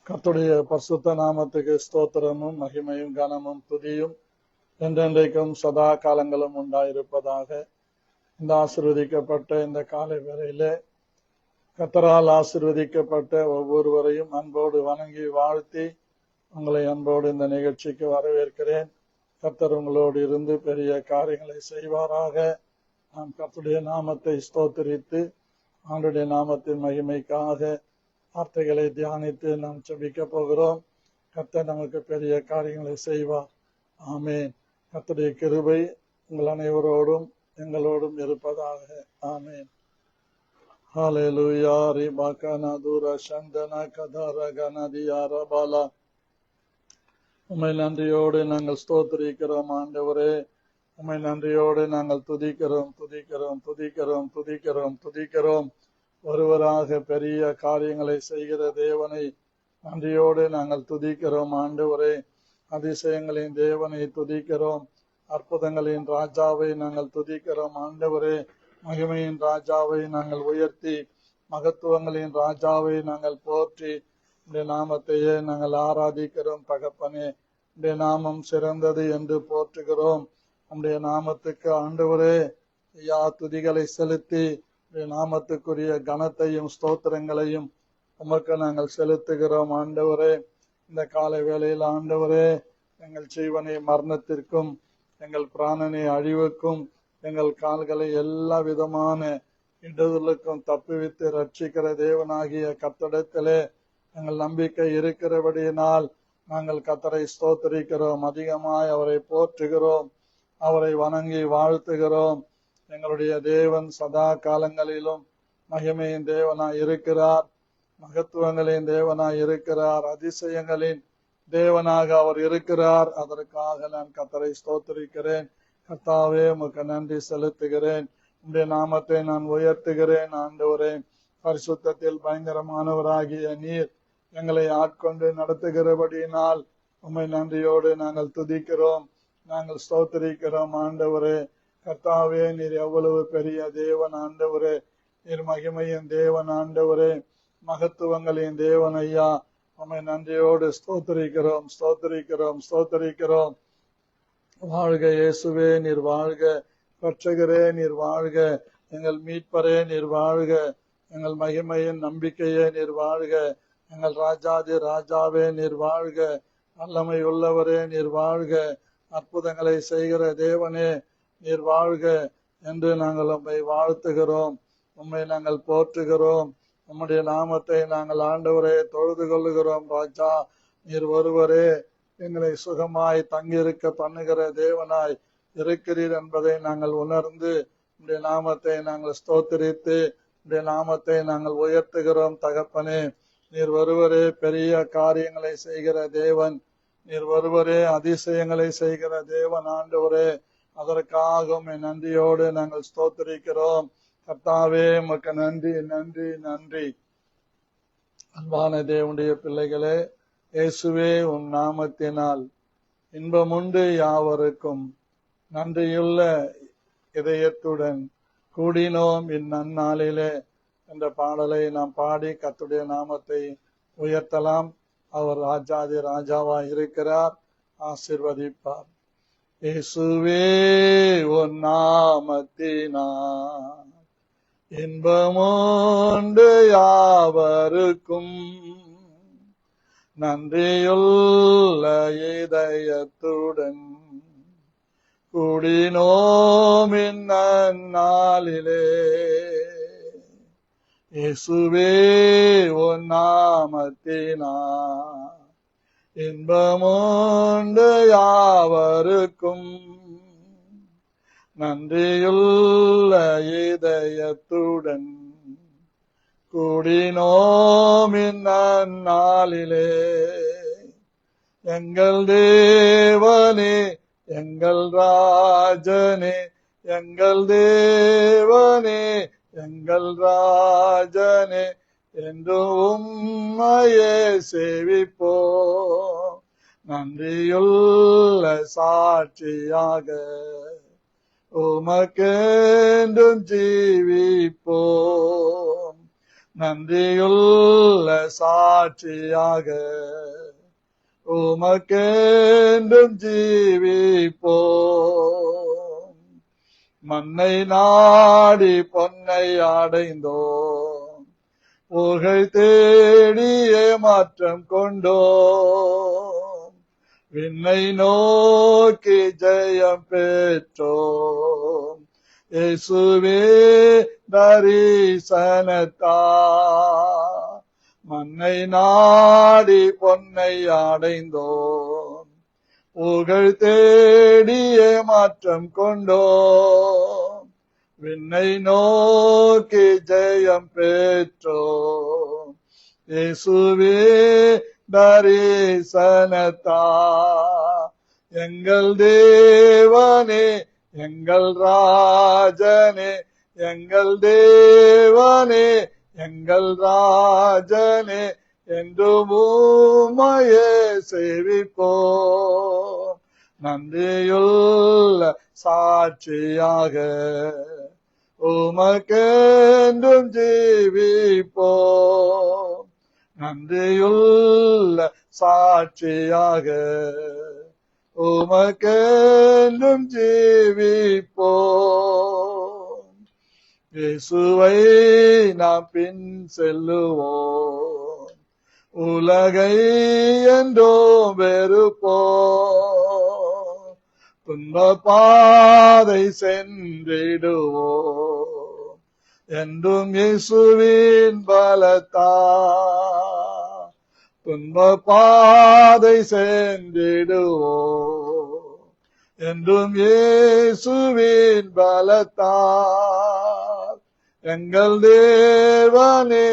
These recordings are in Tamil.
கர்த்தருடைய பரிசுத்த நாமத்துக்கு ஸ்தோத்திரமும் மகிமையும் கனமும் துதியும் என்றென்றைக்கும் சதா காலங்களும் உண்டாயிருப்பதாக. இந்த ஆசீர்வதிக்கப்பட்ட இந்த காலை வேளையிலே கர்த்தரால் ஆசீர்வதிக்கப்பட்ட ஒவ்வொருவரையும் அன்போடு வணங்கி வாழ்த்தி உங்களை அன்போடு இந்த நிகழ்ச்சிக்கு வரவேற்கிறேன். கர்த்தர் உங்களோடு இருந்து பெரிய காரியங்களை செய்வாராக. நாம் கர்த்தருடைய நாமத்தை ஸ்தோத்திரித்து ஆண்டுடைய நாமத்தின் மகிமைக்காக வார்த்தைகளை தியானித்து நாம் ஜெபிக்க போகிறோம். கர்த்தர் நமக்கு பெரிய காரியங்களை செய்வார். ஆமென். கர்த்தருடைய கிருபை உங்கள் அனைவரோடும் எங்களோடும் இருப்பதாக. ஆமென். ஹல்லேலூயா. ரிபாகனா தூர சந்தன கதர கனதியா ரபாலா. உம்மை நன்றியோடு நாங்கள் ஸ்தோத்திரிக்கிறோம் ஆண்டவரே. உம்மை நன்றியோடு நாங்கள் துதிக்கிறோம். ஒருவராக பெரிய காரியங்களை செய்கிற தேவனை நன்றியோடு நாங்கள் துதிக்கிறோம் ஆண்டவரே. அதிசயங்களின் தேவனை துதிக்கிறோம். அற்புதங்களின் ராஜாவை நாங்கள் துதிக்கிறோம் ஆண்டவரே. மகிமையின் ராஜாவை நாங்கள் உயர்த்தி, மகத்துவங்களின் ராஜாவை நாங்கள் போற்றி இந்த நாமத்தையே நாங்கள் ஆராதிக்கிறோம் தகப்பனே. இந்த நாமம் சிறந்தது என்று போற்றுகிறோம். நம்முடைய நாமத்துக்கு ஆண்டவரே துதிகளை செலுத்தி நாமத்துக்குரிய கனத்தையும் ஸ்தோத்திரங்களையும் உமக்கு நாங்கள் செலுத்துகிறோம் ஆண்டவரே. இந்த காலை வேளையில் ஆண்டவரே, எங்கள் ஜீவனை மரணத்திற்கும் எங்கள் பிராணனை அழிவுக்கும் எங்கள் கால்களை எல்லா விதமான இடர்களுக்கும் தப்புவித்து ரட்சிக்கிற தேவனாகிய கர்த்தரிடத்திலே எங்கள் நம்பிக்கை இருக்கிறபடியினால் நாங்கள் கர்த்தரை ஸ்தோத்திரிக்கிறோம். அதிகமாய் அவரை போற்றுகிறோம், அவரை வணங்கி வாழ்த்துகிறோம். எங்களுடைய தேவன் சதா காலங்களிலும் மகிமையின் தேவனாய் இருக்கிறார், மகத்துவங்களின் தேவனாய் இருக்கிறார், அதிசயங்களின் தேவனாக அவர் இருக்கிறார். அதற்காக நான் கர்த்தரை ஸ்தோத்திரிக்கிறேன். கர்த்தாவே, உமக்கு நன்றி செலுத்துகிறேன். உம்முடைய நாமத்தை நான் உயர்த்துகிறேன் ஆண்டவரே. பரிசுத்தத்தில் பயங்கரமானவராகிய நீர் எங்களை ஆட்கொண்டு நடத்துகிறபடியினால் உம்மை நன்றியோடு நாங்கள் துதிக்கிறோம், நாங்கள் ஸ்தோத்திரிக்கிறோம் ஆண்டவரே. கர்த்தாவே, நீர் எவ்வளவு பெரிய தேவன் ஆண்டவரே. நீர் மகிமையின் தேவன் ஆண்டவரே, மகத்துவங்களின் தேவன் ஐயா. உம்மை நன்றியோடு ஸ்தோத்திரிக்கிறோம். வாழ்க இயேசுவே, நீர் வாழ்க. ரட்சகரே, நீர் வாழ்க. எங்கள் மீட்பரே, நீர் வாழ்க. எங்கள் மகிமையின் நம்பிக்கையே, நீர் வாழ்க. எங்கள் ராஜாதி ராஜாவே, நீர் வாழ்க. வல்லமை உள்ளவரே, நீர் வாழ்க. அற்புதங்களை செய்கிற தேவனே, நீர் வாழ்க என்று நாங்கள் உம்மை வாழ்த்துகிறோம், உம்மை நாங்கள் போற்றுகிறோம். உம்முடைய நாமத்தை நாங்கள் ஆண்டவரே தொழுது கொள்ளுகிறோம். ராஜா, நீர் ஒருவரே எங்களை சுகமாய் தங்கியிருக்க பண்ணுகிற தேவனாய் இருக்கிறீர் என்பதை நாங்கள் உணர்ந்து உம்முடைய நாமத்தை நாங்கள் ஸ்தோத்திரித்து உம்முடைய நாமத்தை நாங்கள் உயர்த்துகிறோம் தகப்பனே. நீர் ஒருவரே பெரிய காரியங்களை செய்கிற தேவன், நீர் ஒருவரே அதிசயங்களை செய்கிற தேவன் ஆண்டவரே. அதற்காகவும் என் நன்றியோடு நாங்கள் ஸ்தோத்திரிக்கிறோம். கர்த்தாவே, உமக்கு நன்றி. அன்பான தேவனுடைய பிள்ளைகளே, இயேசுவே, உன் நாமத்தினால் இன்பமுண்டு யாவருக்கும். நன்றியுள்ள இதயத்துடன் கூடினோம் இந்நன்னாளிலே என்ற பாடலை நாம் பாடி கர்த்தருடைய நாமத்தை உயர்த்தலாம். அவர் ராஜாதி ராஜாவாய் இருக்கிறார், ஆசீர்வதிப்பார். இயேசுவே, உன் நாமத்தினால் இன்பமுண்டு யாவருக்கும். நன்றியுள்ள இதயத்துடன் கூடினோம் இந்நன்னாளிலே. இயேசுவே, உன் நாமத்தினால் இன்பமுண்டு யாவருக்கும். நன்றியுள்ள இதயத்துடன் கூடினோம் இந்நன்னாளிலே. எங்கள் தேவனே, எங்கள் ராஜனே, எங்கள் தேவனே, எங்கள் ராஜனே, என்று உம்மையே சேவிப்போம். நன்றியுள்ள சாட்சியாக உமக்கென்றும் ஜீவிப்போம். நன்றியுள்ள சாட்சியாக உமக்கென்றும் ஜீவிப்போம். மண்ணை நாடி பொன்னை அடைந்தோம், புகழ் தேடியே மாற்றம் கொண்டோம். விண்ணை நோக்கி ஜெயம் பெற்றோம், இயேசுவே தரிசனத்தா. மண்ணை நாடி பொன்னை அடைந்தோம், புகழ் தேடியே மாற்றம் கொண்டோம். விண்ணை நோக்கி ஜெயம் பெற்றோம், இயேசுவே தரிசனத்தா. எங்கள் தேவனே எங்கள் ராஜனே, எங்கள் தேவனே எங்கள் ராஜனே, என்றும் உம்மையே சேவிப்போம். நன்றியுள்ள சாட்சியாக உமக்கென்றும் ஜீவிப்போம். நன்றியுள்ள சாட்சியாக உமக்கென்றும் ஜீவிப்போம். இயேசுவை நாம் பின் செல்லுவோம், உலகை என்றோ வெறுப்போம். துன்ப பாதை சென்றிடுவோம், என்றும் இயேசுவின் பலத்தா. துன்ப பாதை சென்றிடுவோம், என்றும் இயேசுவின் பலத்தால். எங்கள் தேவனே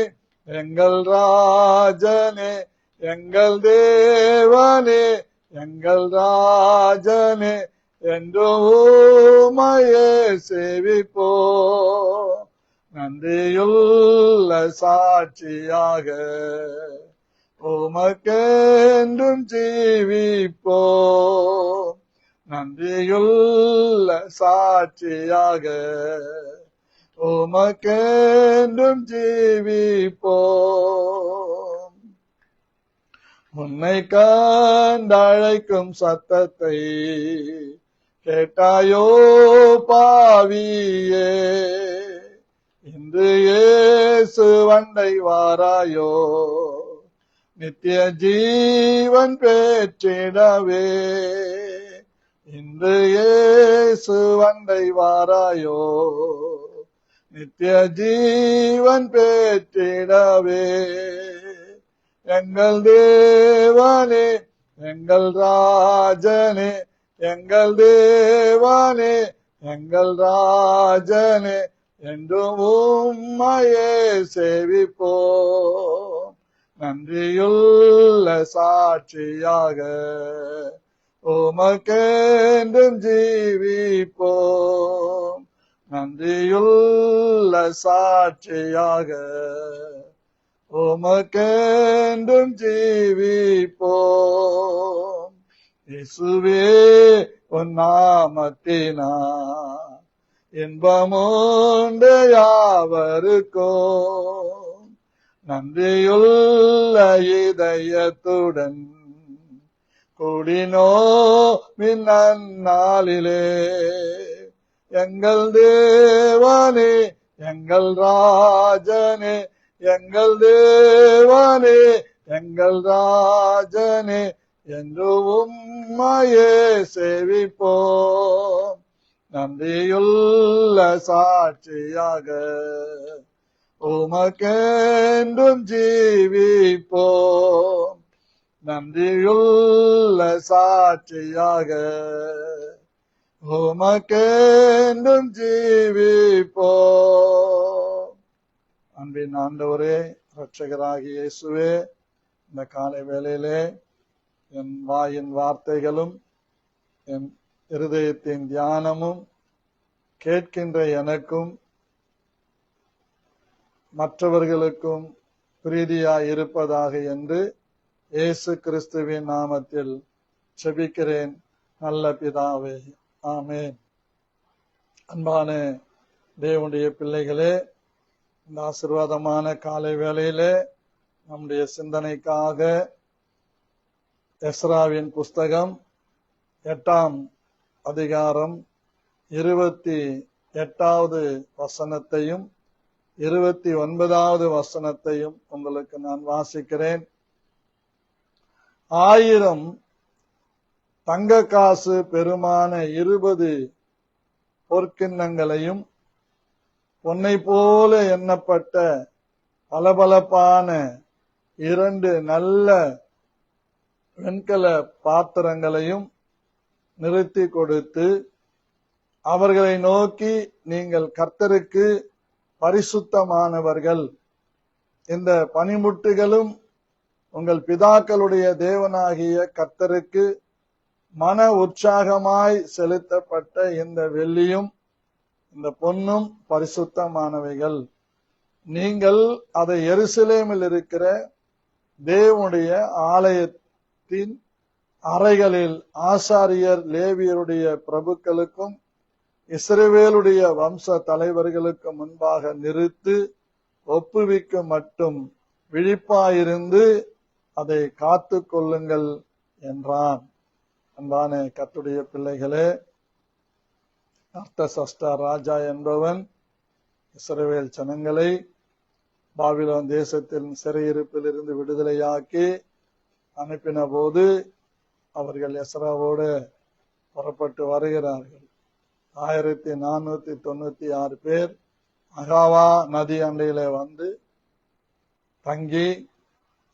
எங்கள் ராஜனே, எங்கள் தேவனே எங்கள் ராஜனே, என்றும் உம்மையே சேவிப்போம். நன்றியுள்ள சாட்சியாக உமக்கென்றும் ஜீவிப்போம். நன்றியுள்ள சாட்சியாக உமக்கென்றும் ஜீவிப்போம். உன்னை கண்டழைக்கும் சத்தத்தை கேட்டாயோ பாவியே, இன்று இயேசு வண்டை வாராயோ, நித்திய ஜீவன் பெற்றிடவே. இன்று இயேசு வண்டை வாராயோ, நித்திய ஜீவன் பெற்றிடவே. எங்கள் தேவனே எங்கள் ராஜனே, எங்கள் தேவனே எங்கள் ராஜனே, என்றும் உம்மையே சேவிப்போம். நன்றியுள்ள சாட்சியாக உமக்கென்றும் ஜீவிப்போம். நன்றியுள்ள சாட்சியாக உமக்கென்றும் ஜீவிப்போம். இயேசுவே உன் நாமத்தினார் இன்பமுண்டு யாவருக்கும். நன்றியுள்ள இதயத்துடன் கூடினோ மின்னாளிலே. எங்கள் தேவனே எங்கள் ராஜனே, எங்கள் தேவனே எங்கள் ராஜனே, என்று உம்மையே சேவிப்போம். நன்றியுள்ள சாட்சியாக உமக்கென்றும் ஜீவிப்போம். நன்றியுள்ள சாட்சியாக உமக்கென்றும் ஜீவிப்போம். அன்பின் ஆண்டவரே, இரட்சகராகிய இயேசுவே, இந்த காலை வேளையிலே என் வாயின் வார்த்தைகளும் என் இருதயத்தின் தியானமும் கேட்கின்ற எனக்கும் மற்றவர்களுக்கும் பிரீதியாய் இருப்பதாக என்று இயேசு கிறிஸ்துவின் நாமத்தில் செபிக்கிறேன் நல்ல பிதாவே, ஆமென். அன்பான தேவனுடைய பிள்ளைகளே, இந்த ஆசீர்வாதமான காலை வேளையிலே நம்முடைய சிந்தனைக்காக எஸ்ராவின் புஸ்தகம் 8ஆம் அதிகாரம் 28வது வசனத்தையும் 29வது வசனத்தையும் உங்களுக்கு நான் வாசிக்கிறேன். 1000 தங்க காசு பெருமான 20 பொற்கிண்ணங்களையும் பொன்னை போல எண்ணப்பட்ட பளபளப்பான 2 நல்ல வெண்கல பாத்திரங்களையும் நிறுத்தி கொடுத்து அவர்களை நோக்கி, நீங்கள் கர்த்தருக்கு பரிசுத்தமானவர்கள், இந்த பனிமுட்டுகளும் உங்கள் பிதாக்களுடைய தேவனாகிய கர்த்தருக்கு மன உற்சாகமாய் செலுத்தப்பட்ட இந்த வெள்ளியும் இந்த பொன்னும் பரிசுத்தமானவைகள். நீங்கள் அதை எருசலேமில் இருக்கிற தேவனுடைய ஆலயத்தின் அறைகளில் ஆசாரியர் லேவியருடைய பிரபுக்களுக்கும் இஸ்ரவேலுடைய வம்ச தலைவர்களுக்கு முன்பாக நிறுத்து ஒப்புவிக்க மட்டும் விழிப்பாயிருந்து அதை காத்து கொள்ளுங்கள் என்றான். அன்பான கர்த்தருடைய பிள்ளைகளே, அர்தசஷ்டா ராஜா என்பவன் இஸ்ரவேல் ஜனங்களை பாபிலோன் தேசத்தின் சிறையிருப்பில் இருந்து விடுதலையாக்கி அனுப்பின போது அவர்கள் எஸ்ராவோடு புறப்பட்டு வருகிறார்கள். 1496 பேர் அகாவா நதி அண்டையில வந்து தங்கி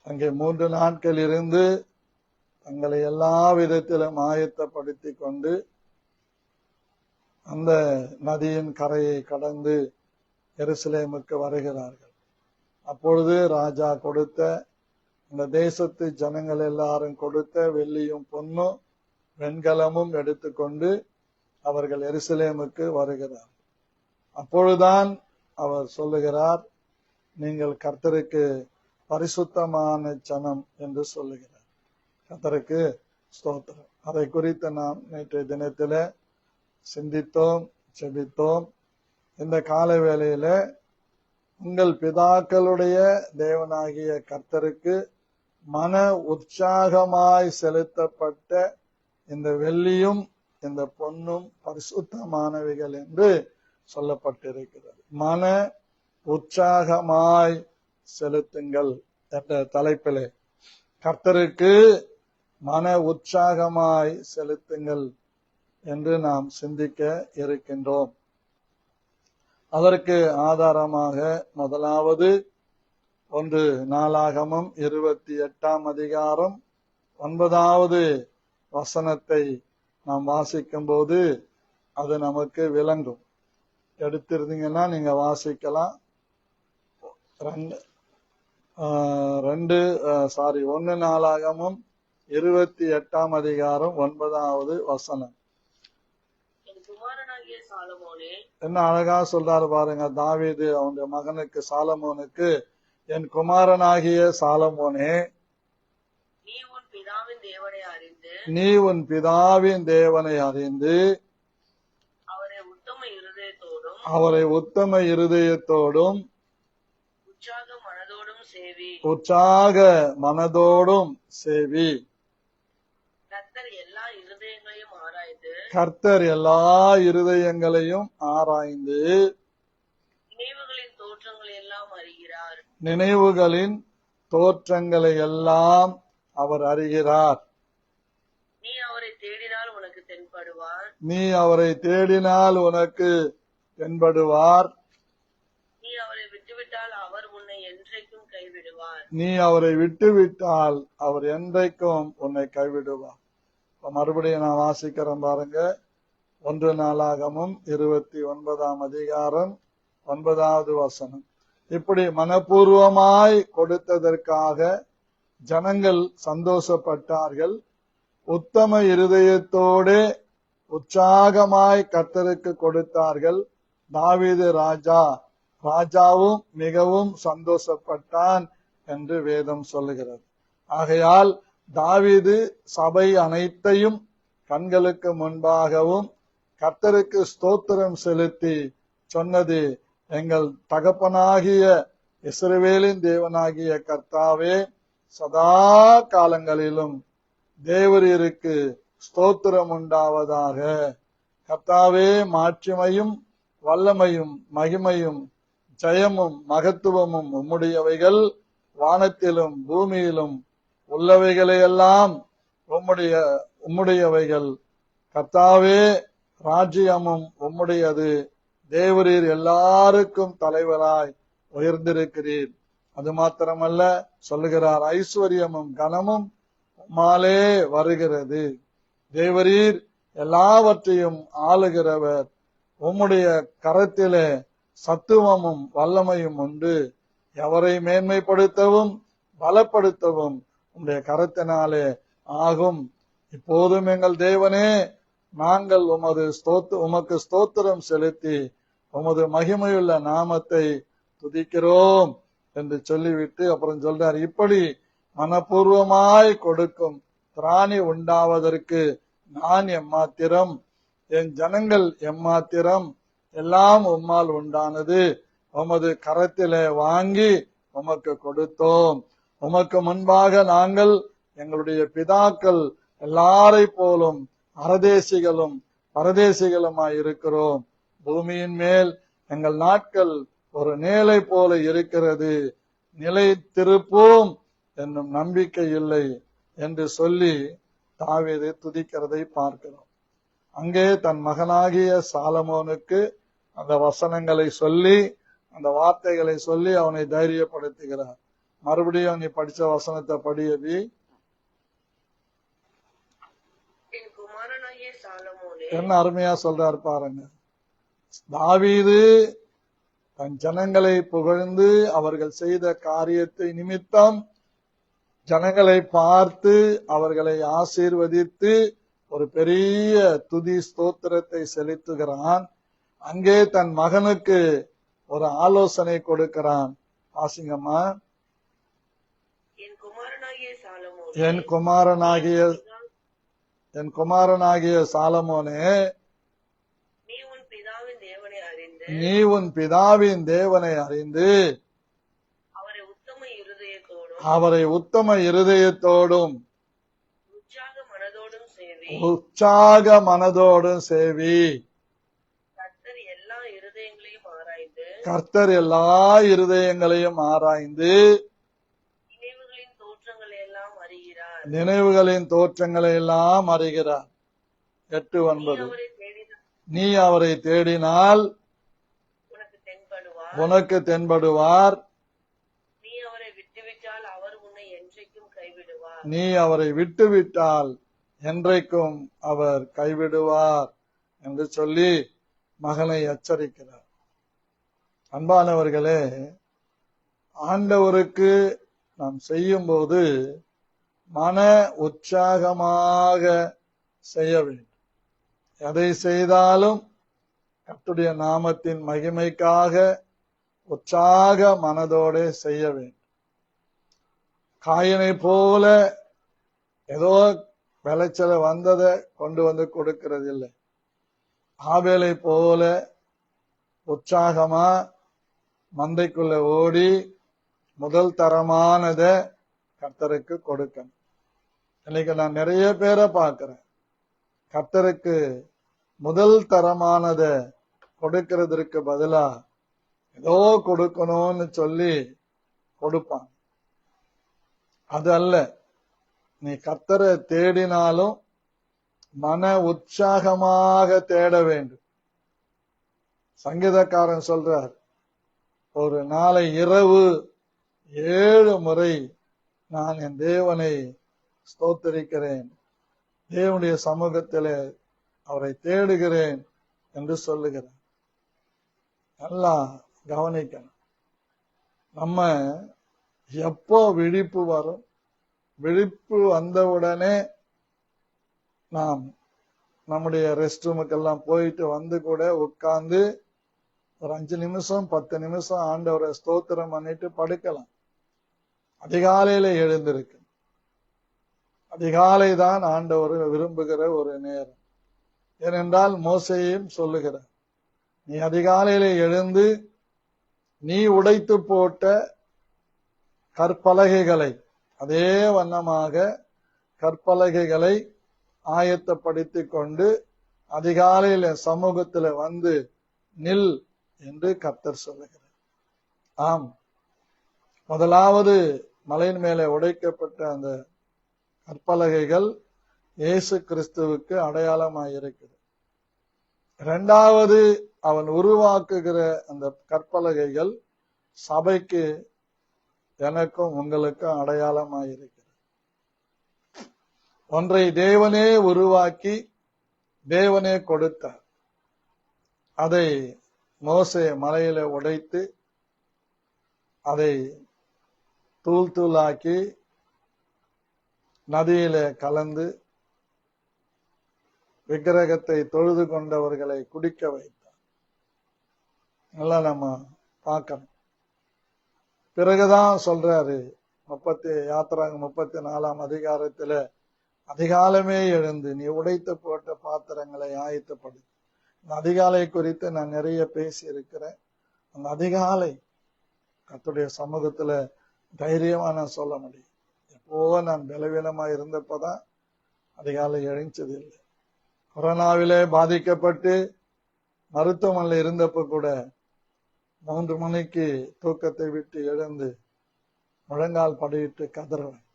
அங்கே 3 நாட்கள் இருந்து தங்களை எல்லா விதத்திலும் ஆயத்தப்படுத்தி கொண்டு அந்த நதியின் கரையை கடந்து எருசலேமுக்கு வருகிறார்கள். அப்பொழுது ராஜா கொடுத்த, இந்த தேசத்து ஜனங்கள் எல்லாரும் கொடுத்த வெள்ளியும் பொன்னும் வெண்கலமும் எடுத்துக்கொண்டு அவர்கள் எருசலேமுக்கு வருகிறார். அப்பொழுதுதான் அவர் சொல்லுகிறார், நீங்கள் கர்த்தருக்கு பரிசுத்தமான ஜனம் என்று சொல்லுகிறார். கர்த்தருக்கு ஸ்தோத்திரம். அதை குறித்து நாம் நேற்றைய தினத்தில சிந்தித்தோம், செபித்தோம். இந்த கால வேளையில உங்கள் பிதாக்களுடைய தேவனாகிய கர்த்தருக்கு மன உற்சாகமாய் செலுத்தப்பட்ட இந்த வெள்ளியும் இந்த பொன்னும் பரிசுத்தமானவைகள் என்று சொல்லப்பட்டிருக்கிறது. மன உற்சாகமாய் செலுத்துங்கள் என்ற தலைப்பிலே கர்த்தருக்கு மன உற்சாகமாய் செலுத்துங்கள் என்று நாம் சிந்திக்க இருக்கின்றோம். அதற்கு ஆதாரமாக முதலாவது 1 நாளாகமம் 28ஆம் அதிகாரம் 9வது வசனத்தை நாம் வாசிக்கும் போது அது நமக்கு விளங்கும். எடுத்திருந்தீங்கன்னா நீங்க வாசிக்கலாம். 1 நாளாகமம் 28ஆம் அதிகாரம் 9வது வசனம். என்ன அழகா சொல்றாரு பாருங்க. தாவீது அவனுடைய மகனுக்கு சாலமோனுக்கு, என் குமாரனாகிய சாலமோனே, நீ உன் பிதாவின் தேவனை அறிந்து அவரை உத்தம இருதயத்தோடும் உற்சாக மனதோடும் சேவி. கர்த்தர் எல்லா இருதயங்களையும் ஆராய்ந்து நினைவுகளின் தோற்றங்களை எல்லாம் அவர் அறிகிறார். நீ அவரை தேடினால் உனக்கு தென்படுவார். நீ அவரை விட்டுவிட்டால் அவர் என்றைக்கும் உன்னை கைவிடுவார். மறுபடியும் நான் வாசிக்கிறேன் பாருங்க. 1 நாளாகமம் 29ஆம் அதிகாரம் 9வது வசனம். இப்படி மனப்பூர்வமாய் கொடுத்ததற்காக ஜனங்கள் சந்தோஷப்பட்டார்கள். உத்தம இருதயத்தோடு உற்சாகமாய் கர்த்தருக்கு கொடுத்தார்கள். தாவீது ராஜாவும் மிகவும் சந்தோஷப்பட்டான் என்று வேதம் சொல்லுகிறது. ஆகையால் தாவீது சபை அனைத்தையும் கண்களுக்கு முன்பாகவும் கர்த்தருக்கு ஸ்தோத்திரம் செலுத்தி சொன்னது, எங்கள் தகப்பனாகிய இஸ்ரவேலின் தேவனாகிய கர்த்தாவே, சதா காலங்களிலும் தேவரீருக்கு ஸ்தோத்திரம் உண்டாவதாக. கர்த்தாவே, மாட்சிமையும் வல்லமையும் மகிமையும் ஜெயமும் மகத்துவமும் உம்முடையவைகள். வானத்திலும் பூமியிலும் உள்ளவைகளையெல்லாம் உம்முடையவைகள். கர்த்தாவே, ராஜ்யமும் உம்முடையது. தேவரீர் எல்லாருக்கும் தலைவராய் உயர்ந்திருக்கிறீர். அது மாத்திரமல்ல, சொல்லுகிறார், ஐஸ்வர்யமும் கனமும் உம்மாலே வருகிறது. தேவரீர் எல்லாவற்றையும் ஆளுகிறவர். உம்முடைய கரத்திலே சத்துவமும் வல்லமையும் உண்டு. எவரை மேன்மைப்படுத்தவும் பலப்படுத்தவும் உம்முடைய கரத்தினாலே ஆகும். இப்போதும் எங்கள் தேவனே, நாங்கள் உமக்கு ஸ்தோத்திரம் செலுத்தி உமது மகிமையுள்ள நாமத்தை துதிக்கிறோம் என்று சொல்லிவிட்டு அப்புறம் சொல்றார், இப்படி மனப்பூர்வமாய் கொடுக்கும் திராணி உண்டாவதற்கு நான் எம்மாத்திரம், என் ஜனங்கள் எம்மாத்திரம், எல்லாம் உம்மால் உண்டானது. உமது கரத்திலே வாங்கி உமக்கு கொடுத்தோம். உமக்கு முன்பாக நாங்கள் எங்களுடைய பிதாக்கள் எல்லாரை போலும் அரதேசிகளும் பரதேசிகளுமாய் இருக்கிறோம். பூமியின் மேல் எங்கள் நாட்கள் ஒரு நிலை போல இருக்கிறது. நிலைத்திருப்போம் என்னும் நம்பிக்கை இல்லை என்று சொல்லி தாவீது துதிக்கிறதை பார்க்கிறோம். அங்கே தன் மகனாகிய சாலமோனுக்கு அந்த வசனங்களை சொல்லி, அந்த வார்த்தைகளை சொல்லி அவனை தைரியப்படுத்துகிறார். மறுபடியும் நீ படிச்ச வசனத்தை படியவி. என்ன அருமையா சொல்றார் பாருங்க. தாவீது தன் ஜனங்களை புகழ்ந்து அவர்கள் செய்த காரியத்தை நிமித்தம் ஜனங்களை பார்த்து அவர்களை ஆசீர்வதித்து ஒரு பெரிய துதி ஸ்தோத்திரத்தை செலுத்துகிறான். அங்கே தன் மகனுக்கு ஒரு ஆலோசனை கொடுக்கிறான். வாசிங்கம்மா. என் குமாரனாகிய சாலமோனே, நீ உன் பிதாவின் தேவனை அறிந்து அவரை உத்தம இருதயத்தோடும் உற்சாக மனதோடும் சேவி. கர்த்தர் எல்லா இருதயங்களையும் ஆராய்ந்து நினைவுகளின் தோற்றங்களை எல்லாம் அறிகிறார். 8:9. நீ அவரை தேடினால் உனக்கு தென்படுவார். நீ அவரை விட்டுவிட்டால் என்றைக்கும் அவர் கைவிடுவார் என்று சொல்லி மகனை எச்சரிக்கிறார். அன்பானவர்களே, ஆண்டவருக்கு நாம் செய்யும் போது மன உற்சாகமாக செய்ய வேண்டும். எதை செய்தாலும் கர்த்தருடைய நாமத்தின் மகிமைக்காக உற்சாக மனதோடு செய்ய வேண்டும். காயினை போல ஏதோ விளைச்சல வந்ததை கொண்டு வந்து கொடுக்கிறது இல்லை. ஆபேலை போல உற்சாகமா மந்தைக்குள்ள ஓடி முதல் தரமானத கர்த்தருக்கு கொடுக்கணும். இன்னைக்கு நான் நிறைய பேரை பார்க்கிறேன், கர்த்தருக்கு முதல் தரமானத கொடுக்கிறதுக்கு பதிலா ஏதோ கொடுக்கணும்னு சொல்லி கொடுப்பான். அது அல்ல. நீ கர்த்தரை தேடினாலும் மன உற்சாகமாக தேட வேண்டும். சங்கீதக்காரன் சொல்றார், ஒரு நாளை இரவு 7 முறை நான் என் தேவனை ஸ்தோத்தரிக்கிறேன், தேவனுடைய சமூகத்திலே அவரை தேடுகிறேன் என்று சொல்லுகிறார். நல்லா கவனிக்கணும். நம்ம எப்போ விழிப்பு வரும், விழிப்பு வந்தவுடனே நாம் நம்முடைய ரெஸ்ட் ரூமுக்கெல்லாம் போயிட்டு வந்து கூட உட்கார்ந்து ஒரு 5 நிமிஷம் 10 நிமிஷம் ஆண்டவரை ஸ்தோத்திரம் பண்ணிட்டு படுக்கலாம். அதிகாலையில எழுந்திருக்கு. அதிகாலை தான் ஆண்டவர் விரும்புகிற ஒரு நேரம். ஏனென்றால் மோசேயும் சொல்லுகிறார், நீ அதிகாலையில எழுந்து நீ உடைத்து போட்ட கற்பலகைகளை, அதே வண்ணமாக கற்பலகைகளை ஆயத்தப்படுத்தி கொண்டு அதிகாலையில சமூகத்தில் வந்து நில் என்று கர்த்தர் சொல்லுகிறார். ஆம், முதலாவது மலையின் மேலே உடைக்கப்பட்ட அந்த கற்பலகைகள் இயேசு கிறிஸ்துவுக்கு அடையாளமாயிருக்கிறது. இரண்டாவது அவன் உருவாக்குகிற அந்த கற்பலகைகள் சபைக்கு, எனக்கும் உங்களுக்கும் அடையாளமாயிருக்கிறது. ஒன்றை தேவனே உருவாக்கி தேவனே கொடுத்தார். அதை மோசே மலையில உடைத்து அதை தூள் தூளாக்கி நதியில கலந்து விக்கிரகத்தை தொழுது கொண்டவர்களை குடிக்க வைத்தார். நல்லா நம்ம பார்க்கணும். பிறகுதான் சொல்றாரு யாத்திராங்க 34 அதிகாரத்துல, அதிகாலமே எழுந்து நீ உடைத்து போட்ட பாத்திரங்களை ஆயத்தப்படு. அந்த அதிகாலை குறித்து நான் நிறைய பேசி இருக்கிறேன். அந்த அதிகாலை கர்த்தருடைய சமூகத்துல தைரியமா நான் சொல்ல முடியும். எப்போ நான் பலவீனமா இருந்தப்பதான் அதிகாலை எழுந்தது இல்லை. கொரோனாவிலே பாதிக்கப்பட்டு மருத்துவமனையில் இருந்தப்ப கூட 3 மணிக்கு தூக்கத்தை விட்டு எழுந்து முழங்கால் படியிட்டு கதறுவேன்.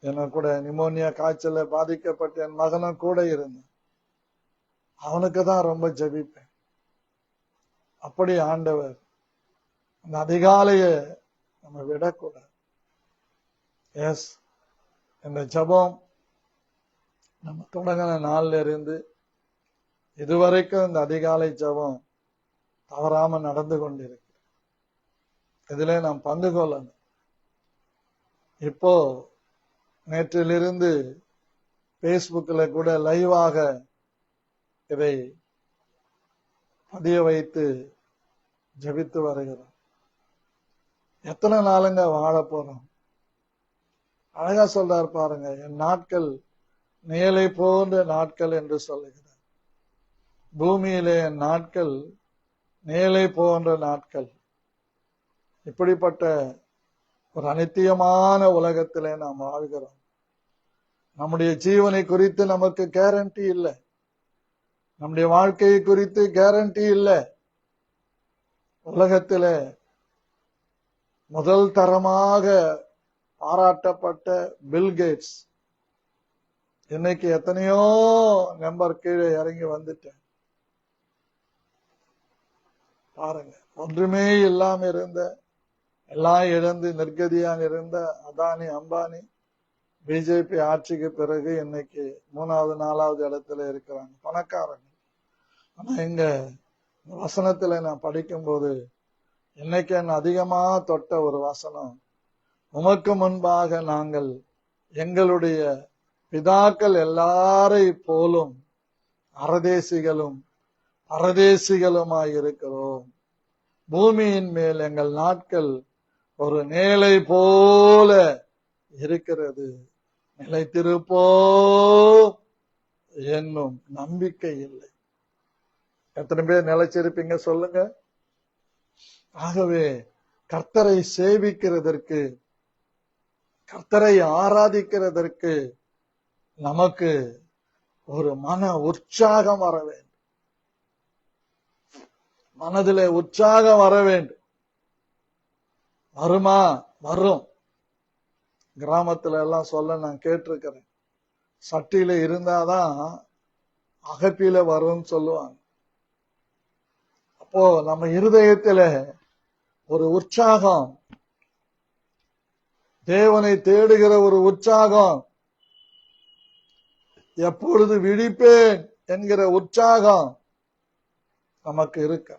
எனக்கு கூட நிமோனியா காய்ச்சல பாதிக்கப்பட்டு என் மகனும் கூட இருந்தேன். அவனுக்கு தான் ரொம்ப ஜெபிப்பேன். அப்படி ஆண்டவர் அந்த அதிகாலைய நம்ம விடக்கூடாது. எஸ், இந்த ஜெபம் நம்ம தொடங்கின நாள்ல இருந்து இதுவரைக்கும் இந்த அதிகாலை ஜெபம் தவறாம நடந்து கொண்டிருக்கு. இதுல நாம் பங்கு கொள்ளணும். இப்போ நேற்றிலிருந்து பேஸ்புக்ல கூட லைவாக இதை பதிய வைத்து ஜெபித்து வருகிறோம். எத்தனை நாளுங்க வாழ போறோம்? அழகா சொல்றார் பாருங்க, என் நாட்கள் நிழலை போன்ற நாட்கள் என்று சொல்லுகிறார். பூமியிலே என் நாட்கள் நிழலை போன்ற நாட்கள். இப்படிப்பட்ட ஒரு அநித்தியமான உலகத்திலே நாம் வாழ்கிறோம். நம்முடைய ஜீவனை குறித்து நமக்கு கேரண்டி இல்லை. நம்முடைய வாழ்க்கையை குறித்து கேரண்டி இல்லை. உலகத்திலே முதல் தரமாக பாராட்டப்பட்ட பில்கேட்ஸ் இன்னைக்கு எத்தனையோ நம்பர் கீழே இறங்கி வந்துட்டேன். பாருங்க, ஒன்றுமே இல்லாம இருந்த, எல்லாம் இழந்து நிர்கதியாக இருந்த அதானி அம்பானி பிஜேபி ஆட்சிக்கு பிறகு இன்னைக்கு 3வது 4வது இடத்துல இருக்கிறாங்க, பணக்காரங்க. ஆனா இங்க வசனத்துல நான் படிக்கும்போது இன்னைக்கு என்ன அதிகமா தொட்ட ஒரு வசனம், உமக்கு முன்பாக நாங்கள் எங்களுடைய பிதாக்கள் எல்லாரை போலும் அரதேசிகளும் பரதேசிகளுமாயிருக்கிறோம். பூமியின் மேல் எங்கள் நாட்கள் ஒரு நேலை போல இருக்கிறது. நிலைத்திருப்போ என்னும் நம்பிக்கை இல்லை. எத்தனை பேர் நிலைச்சிருப்பீங்க சொல்லுங்க? ஆகவே கர்த்தரை சேவிக்கிறதற்கு, கர்த்தரை ஆராதிக்கிறதற்கு நமக்கு ஒரு மன உற்சாகம் வர வேண்டும். மனதிலே உற்சாகம் வர வேண்டும். வருமா? வரும். கிராமத்துல எல்லாம் சொல்ல நான் கேட்டிருக்கிறேன், சட்டியில இருந்தாதான் அகப்பில வரும்னு சொல்லுவாங்க. அப்போ நம்ம இருதயத்துல ஒரு உற்சாகம், தேவனை தேடுகிற ஒரு உற்சாகம், எப்பொழுது விழிப்பேன் என்கிற உற்சாகம் நமக்கு இருக்கு.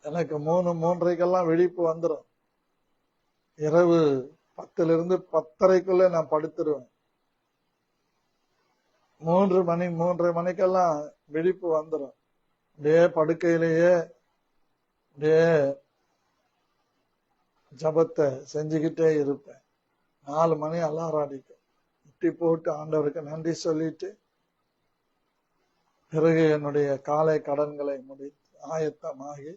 எனக்கு 3:30 விழிப்பு வந்துடும். இரவு 10 to 10:30 நான் படுத்துருவேன். 3:30 மணிக்கெல்லாம் விழிப்பு வந்துடும். அப்படியே படுக்கையிலேயே அப்படியே ஜபத்தை செஞ்சுக்கிட்டே இருப்பேன். 4 மணி அலாரம் அடிக்கும். முட்டி போட்டு ஆண்டவருக்கு நன்றி சொல்லிட்டு பிறகு என்னுடைய காலை கடன்களை முடித்து ஆயத்தமாகி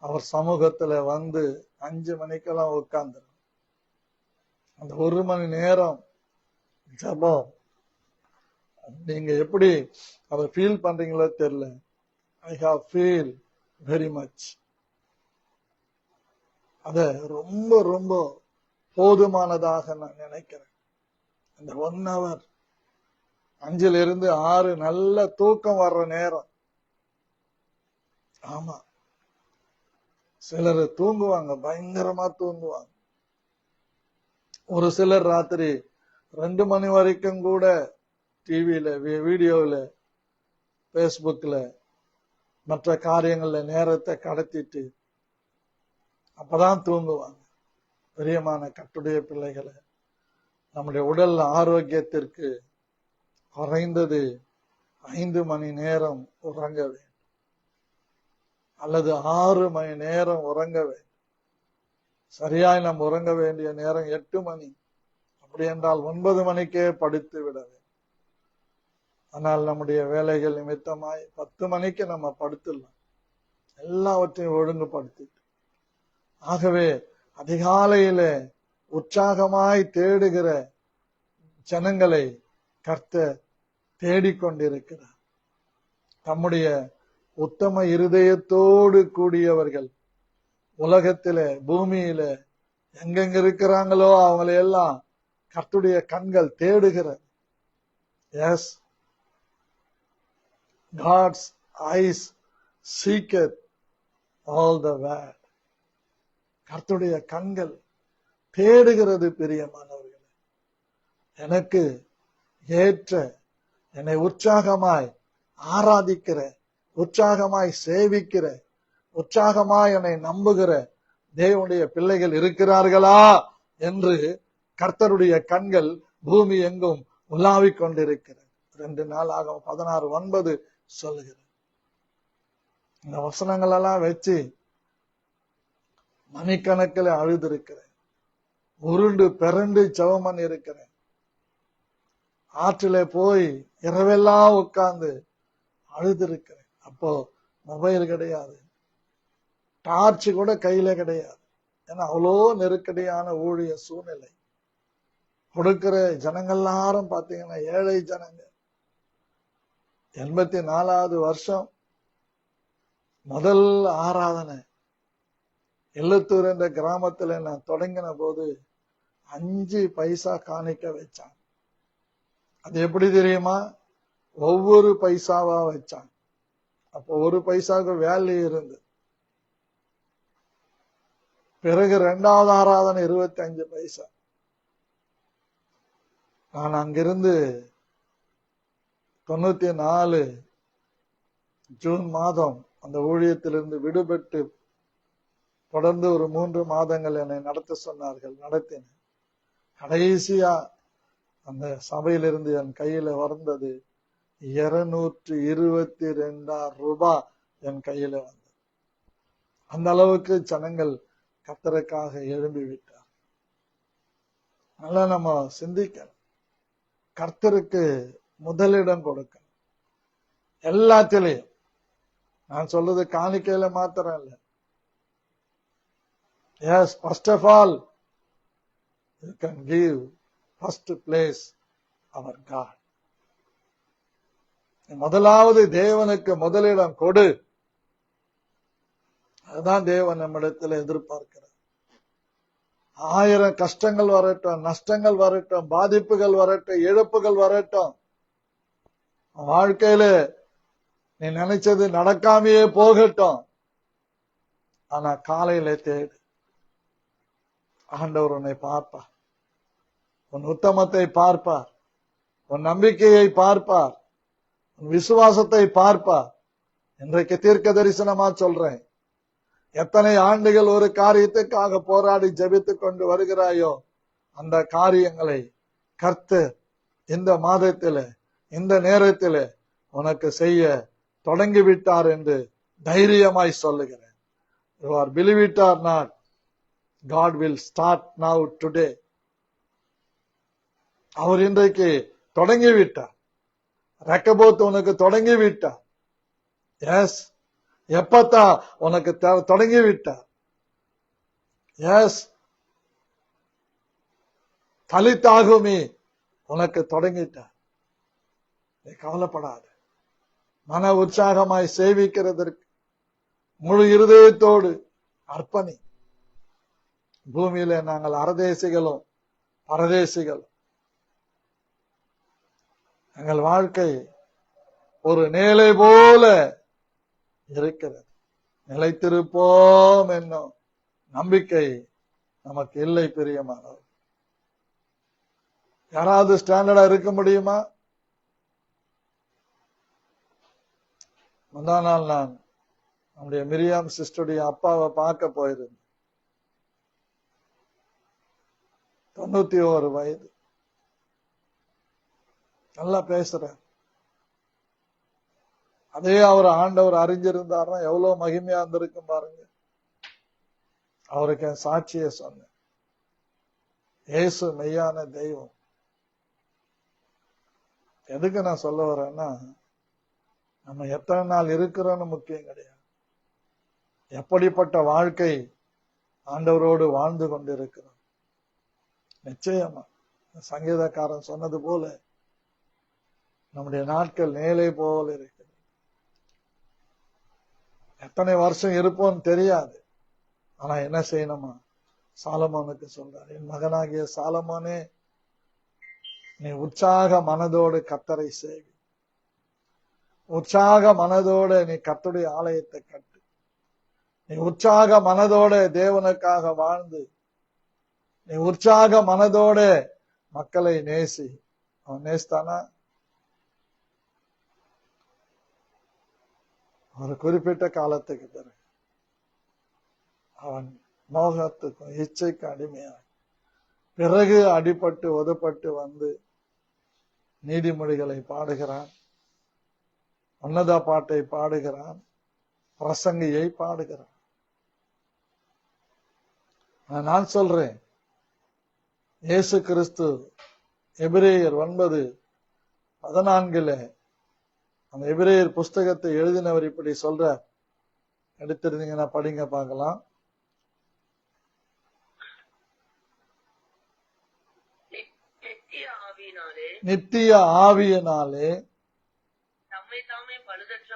அவர் சமூகத்துல வந்து 5 மணிக்கெல்லாம் உட்கார்ந்து அந்த 1 மணி நேரம் ஜெபம் நீங்க எப்படி அதை ஃபீல் பண்றீங்களோ தெரியல. I have feel very much. அத ரொம்ப ரொம்ப போதுமானதாக நான் நினைக்கிறேன். அந்த 1 hour 5ல இருந்து 6 நல்ல தூக்கம் வர்ற நேரம். ஆமா, சிலர் தூங்குவாங்க, பயங்கரமா தூங்குவாங்க. ஒரு சிலர் ராத்திரி 2 மணி வரைக்கும் கூட டிவியில, வீடியோல, பேஸ்புக்ல, மற்ற காரியங்கள்ல நேரத்தை கடத்திட்டு அப்பதான் தூங்குவாங்க. பிரியமான கர்த்தருடைய பிள்ளைகளை, நம்முடைய உடல் ஆரோக்கியத்திற்கு குறைந்தது 5 மணி நேரம் உறங்க வேண்டும், அல்லது 6 மணி நேரம் உறங்க வேண்டும். சரியாய் நாம் உறங்க வேண்டிய நேரம் 8 மணி. அப்படி என்றால் 9 மணிக்கே படுத்து விட வேண்டும். ஆனால் நம்முடைய வேலைகள் நிமித்தமாய் 10 மணிக்கு நம்ம படுத்துடலாம், எல்லாவற்றையும் ஒழுங்குபடுத்திட்டு. ஆகவே அதிகாலையில உற்சாகமாய் தேடுகிற ஜனங்களை கர்த்தர் தேடிக்கொண்டிருக்கிறார். தம்முடைய உத்தம இருதயத்தோடு கூடியவர்கள் உலகத்தில, பூமியில எங்கெங்க இருக்கிறாங்களோ அவங்களையெல்லாம் கர்த்தருடைய கண்கள் தேடுகிறது. Yes, God's eyes seeketh all the world. கர்த்தருடைய கண்கள் தேடுகிறது. பிரியமானவர்களே, எனக்கு ஏற்ற, என்னை உற்சாகமாய் ஆராதிக்கிற, உற்சாகமாய் சேவிக்கிற, உற்சாகமாய் என்னை நம்புகிற தேவனுடைய பிள்ளைகள் இருக்கிறார்களா என்று கர்த்தருடைய கண்கள் பூமி எங்கும் உலாவிக் கொண்டிருக்கிறது. 2 நாளாகவும் 16:9 சொல்லுகிறது. இந்த வசனங்கள் எல்லாம் வச்சு மணிக்கணக்கில் அழுதிருக்கிறேன், உருண்டு பிறண்டு ஜெபம் பண்ணி இருக்கிறேன். ஆற்றில போய் இரவெல்லாம் உட்கார்ந்து அழுதிருக்கிறேன். அப்போ மொபைல் கிடையாது, டார்ச் கூட கையில கிடையாது. ஏன்னா அவ்வளோ நெருக்கடியான ஊழிய சூழ்நிலை. கொடுக்கிற ஜனங்கள் எல்லாரும் பாத்தீங்கன்னா ஏழை ஜனங்க. 84வது வருஷம் முதல் ஆராதனை எல்லத்தூர் என்ற கிராமத்துல நான் தொடங்கின போது 5 பைசா காணிக்க வச்சான். அது எப்படி தெரியுமா? ஒவ்வொரு பைசாவா வச்சான். அப்போ 1 பைசாவுக்கு வேல்யூ இருந்து. பிறகு 2வது ஆராதனை 25 பைசா. நான் அங்கிருந்து 94 ஜூன் மாதம் அந்த ஊழியத்திலிருந்து விடுபட்டு தொடர்ந்து ஒரு 3 மாதங்கள் என்னை நடத்த சொன்னார்கள். நடத்தினேன். கடைசியா அந்த சபையிலிருந்து என் கையில வந்தது 222,000 ரூபாய் என் கையில வந்தது. அந்த அளவுக்கு ஜனங்கள் கர்த்தருக்காக எழும்பி விட்டார். நல்லா நம்ம சிந்திக்கணும். கர்த்தருக்கு முதலிடம் கொடுக்கணும் எல்லாத்திலையும். நான் சொல்றது காணிக்கையில மாத்திரம் இல்லை. Yes, first of all, you can give first place our God. முதலாவது தேவனுக்கு முதலிடம் கொடு. அதுதான் தேவன் நம்மிடத்தில் எதிர்பார்க்கிறார். 1000 கஷ்டங்கள் வரட்டும், நஷ்டங்கள் வரட்டும், பாதிப்புகள் வரட்டும், இழப்புகள் வரட்டும், வாழ்க்கையில நீ நினைச்சது நடக்காமையே போகட்டும், ஆனா காலையில தேடு. ஆண்டவர் உன்னை பார்ப்பார், உன் உத்தமத்தை பார்ப்பார், உன் நம்பிக்கையை பார்ப்பார், உன் விசுவாசத்தை பார்ப்பார். இன்றைக்கு தீர்க்க தரிசனமா சொல்றேன், எத்தனை ஆண்டுகள் ஒரு காரியத்துக்காக போராடி ஜெபித்துக் கொண்டு வருகிறாயோ அந்த காரியங்களை கர்த்தர் இந்த மாதத்திலே, இந்த நேரத்திலே உனக்கு செய்ய தொடங்கிவிட்டார் என்று தைரியமாய் சொல்லுகிறேன். You are believe it or not, God will start now today. அவர் இன்றைக்கு தொடங்கிவிட்டார். ரெக்கபோத் உனக்கு தொடங்கிவிட்டார். எஸ், எப்பத்தான் உனக்கு தொடங்கி விட்டார். எஸ், தலித்தாகுமி உனக்கு தொடங்கிட்டார். நீ கவலைப்படாத. மன உற்சாகமாய் சேவிக்கிறதற்கு முழு இருதயத்தோடு அர்ப்பணி. பூமியில நாங்கள் அரதேசிகளும் பரதேசிகளும். எங்கள் வாழ்க்கை ஒரு நேலை போல இருக்கிறது. நிலைத்திருப்போம் என்னும் நம்பிக்கை நமக்கு இல்லை பிரியமானவர். யாராவது ஸ்டாண்டர்டா இருக்க முடியுமா? முந்தா நாள் நான் நம்முடைய மிரியாம் சிஸ்டருடைய அப்பாவை பார்க்க போயிருந்தேன். 91 வயது. நல்லா பேசுறார். அதே அவர் ஆண்டவர் அறிஞ்சிருந்தாருன்னா எவ்வளவு மகிமையா இருந்திருக்கும் பாருங்க. அவருக்கு என் சாட்சியை சொன்னேன். இயேசு மெய்யான தெய்வம். எதுக்கு நான் சொல்ல வரேன்னா, நம்ம எத்தனை நாள் இருக்கிறோன்னு முக்கியம் கிடையாது. எப்படிப்பட்ட வாழ்க்கை ஆண்டவரோடு வாழ்ந்து கொண்டிருக்கிறோம். நிச்சயமா சங்கீதக்காரன் சொன்னது போல நம்முடைய நாட்கள் நேலே போல இருக்கிறது. எத்தனை வருஷம் இருப்போம் தெரியாது. ஆனா என்ன செய்யணுமா? சாலமோனுக்கு சொல்றார், என் மகனாகிய சாலமோனே, நீ உற்சாக மனதோடு கர்த்தரை சேவி. உற்சாக மனதோடு நீ கர்த்தருடைய ஆலயத்தை கட்டு. நீ உற்சாக மனதோடு தேவனுக்காக வாழ்ந்து, நீ உற்சாக மனதோட மக்களை நேசி. அவன் நேசித்தானா? ஒரு குறிப்பிட்ட காலத்துக்கு பிறகு அவன் மோகத்துக்கும் இச்சைக்கு அடிமையாய் பிறகு அடிபட்டு ஒதுப்பட்டு வந்து நீதிமொழிகளை பாடுகிறான், உன்னத பாட்டை பாடுகிறான், பிரசங்கியை பாடுகிறான். நான் சொல்றேன், இயேசு கிறிஸ்து எபிரேயர் 9:14 அந்த எபிரேயர் புஸ்தகத்தை எழுதினவர் இப்படி சொல்றார். எடுத்திருந்தீங்கன்னா படிங்க பார்க்கலாம். நித்திய ஆவியினாலே தம்மை தாமே பழுதற்ற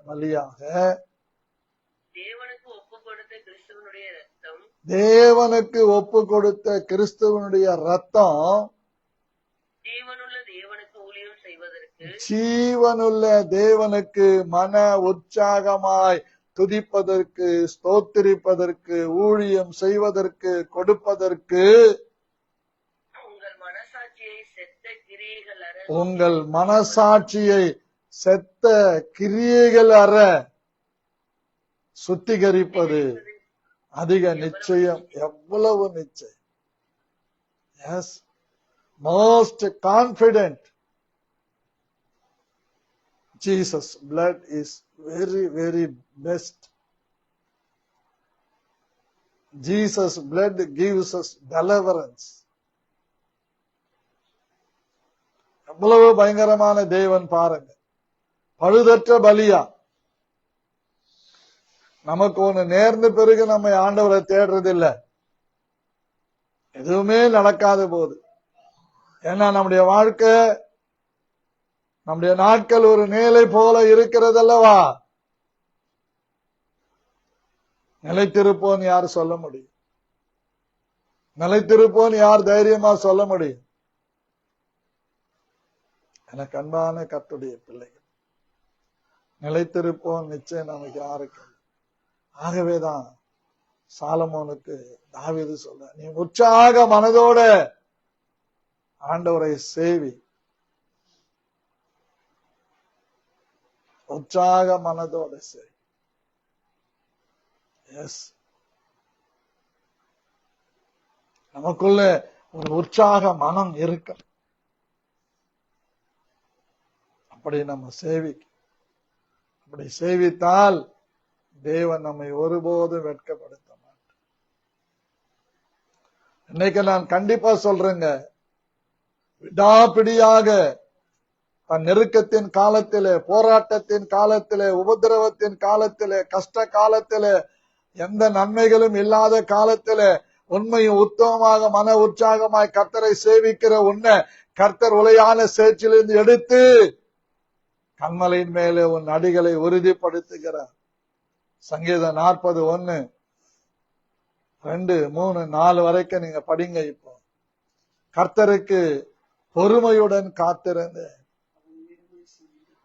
பலியாக தேவனுக்கு ஒப்பு கொடுத்த கிறிஸ்துவனுடைய ரத்தம் ஜீவனுள்ள தேவனுக்கு மன உற்சாகமாய் துதிப்பதற்கு, ஸ்தோத்திரிப்பதற்கு, ஊழியம் செய்வதற்கு, கொடுப்பதற்கு உங்கள் மனசாட்சியை செத்த கிரியைகள் அற சுத்திகரிப்பது அதிக நிச்சயம். எவ்வளவு நிச்சயம்! Yes, most confident. Jesus' blood is very, very best. Jesus' blood gives us deliverance. எவ்வளவு பயங்கரமான தேவன் பாருங்க. பழுதற்ற பலியா நமக்கு ஒண்ணு நேர்ந்த பிறகு நம்ம ஆண்டவரை தேடுறது இல்ல. எதுவுமே நடக்காத போது. ஏன்னா நம்முடைய வாழ்க்கை, நம்முடைய நாட்கள் ஒரு நேலை போல இருக்கிறது அல்லவா? நிலைத்திருப்போன்னு யார் சொல்ல முடியும்? நிலைத்திருப்போன்னு யார் தைரியமா சொல்ல முடியும்? எனக்கு அன்பான கர்த்தருடைய பிள்ளைகள், நிலைத்திருப்போம் நிச்சயம் நமக்கு யாருக்கு. ஆகவேதான் சாலமோனுக்கு தாவீது சொல்ற, நீ உற்சாக மனதோட ஆண்டவரை சேவி. உற்சாக மனதோட சேவி. எஸ், நமக்குள்ள ஒரு உற்சாக மனம் இருக்கு. அப்படி நம்ம அப்படி சேவித்தால் தேவன் நம்மை ஒருபோதும் வெட்கப்படுத்த மாட்டார். இன்னைக்கு நான் கண்டிப்பா சொல்றேங்க, விடாப்பிடியாக தன் நெருக்கத்தின் காலத்திலே, போராட்டத்தின் காலத்திலே, உபத்திரவத்தின் காலத்திலே, கஷ்ட காலத்திலே, எந்த நன்மைகளும் இல்லாத காலத்திலே உண்மையும் உத்தமமாக மன உற்சாகமாய் கர்த்தரை சேவிக்கிற உன்னை கர்த்தர் உலையான சேற்றிலிருந்து எடுத்து கண்மலையின் மேலே உன் அடிகளை உறுதிப்படுத்துகிறார். சங்கீதம் 40:1, 2, 3, 4 வரைக்கும் நீங்க படிங்க. இப்போ கர்த்தருக்கு பொறுமையுடன் காத்திருந்து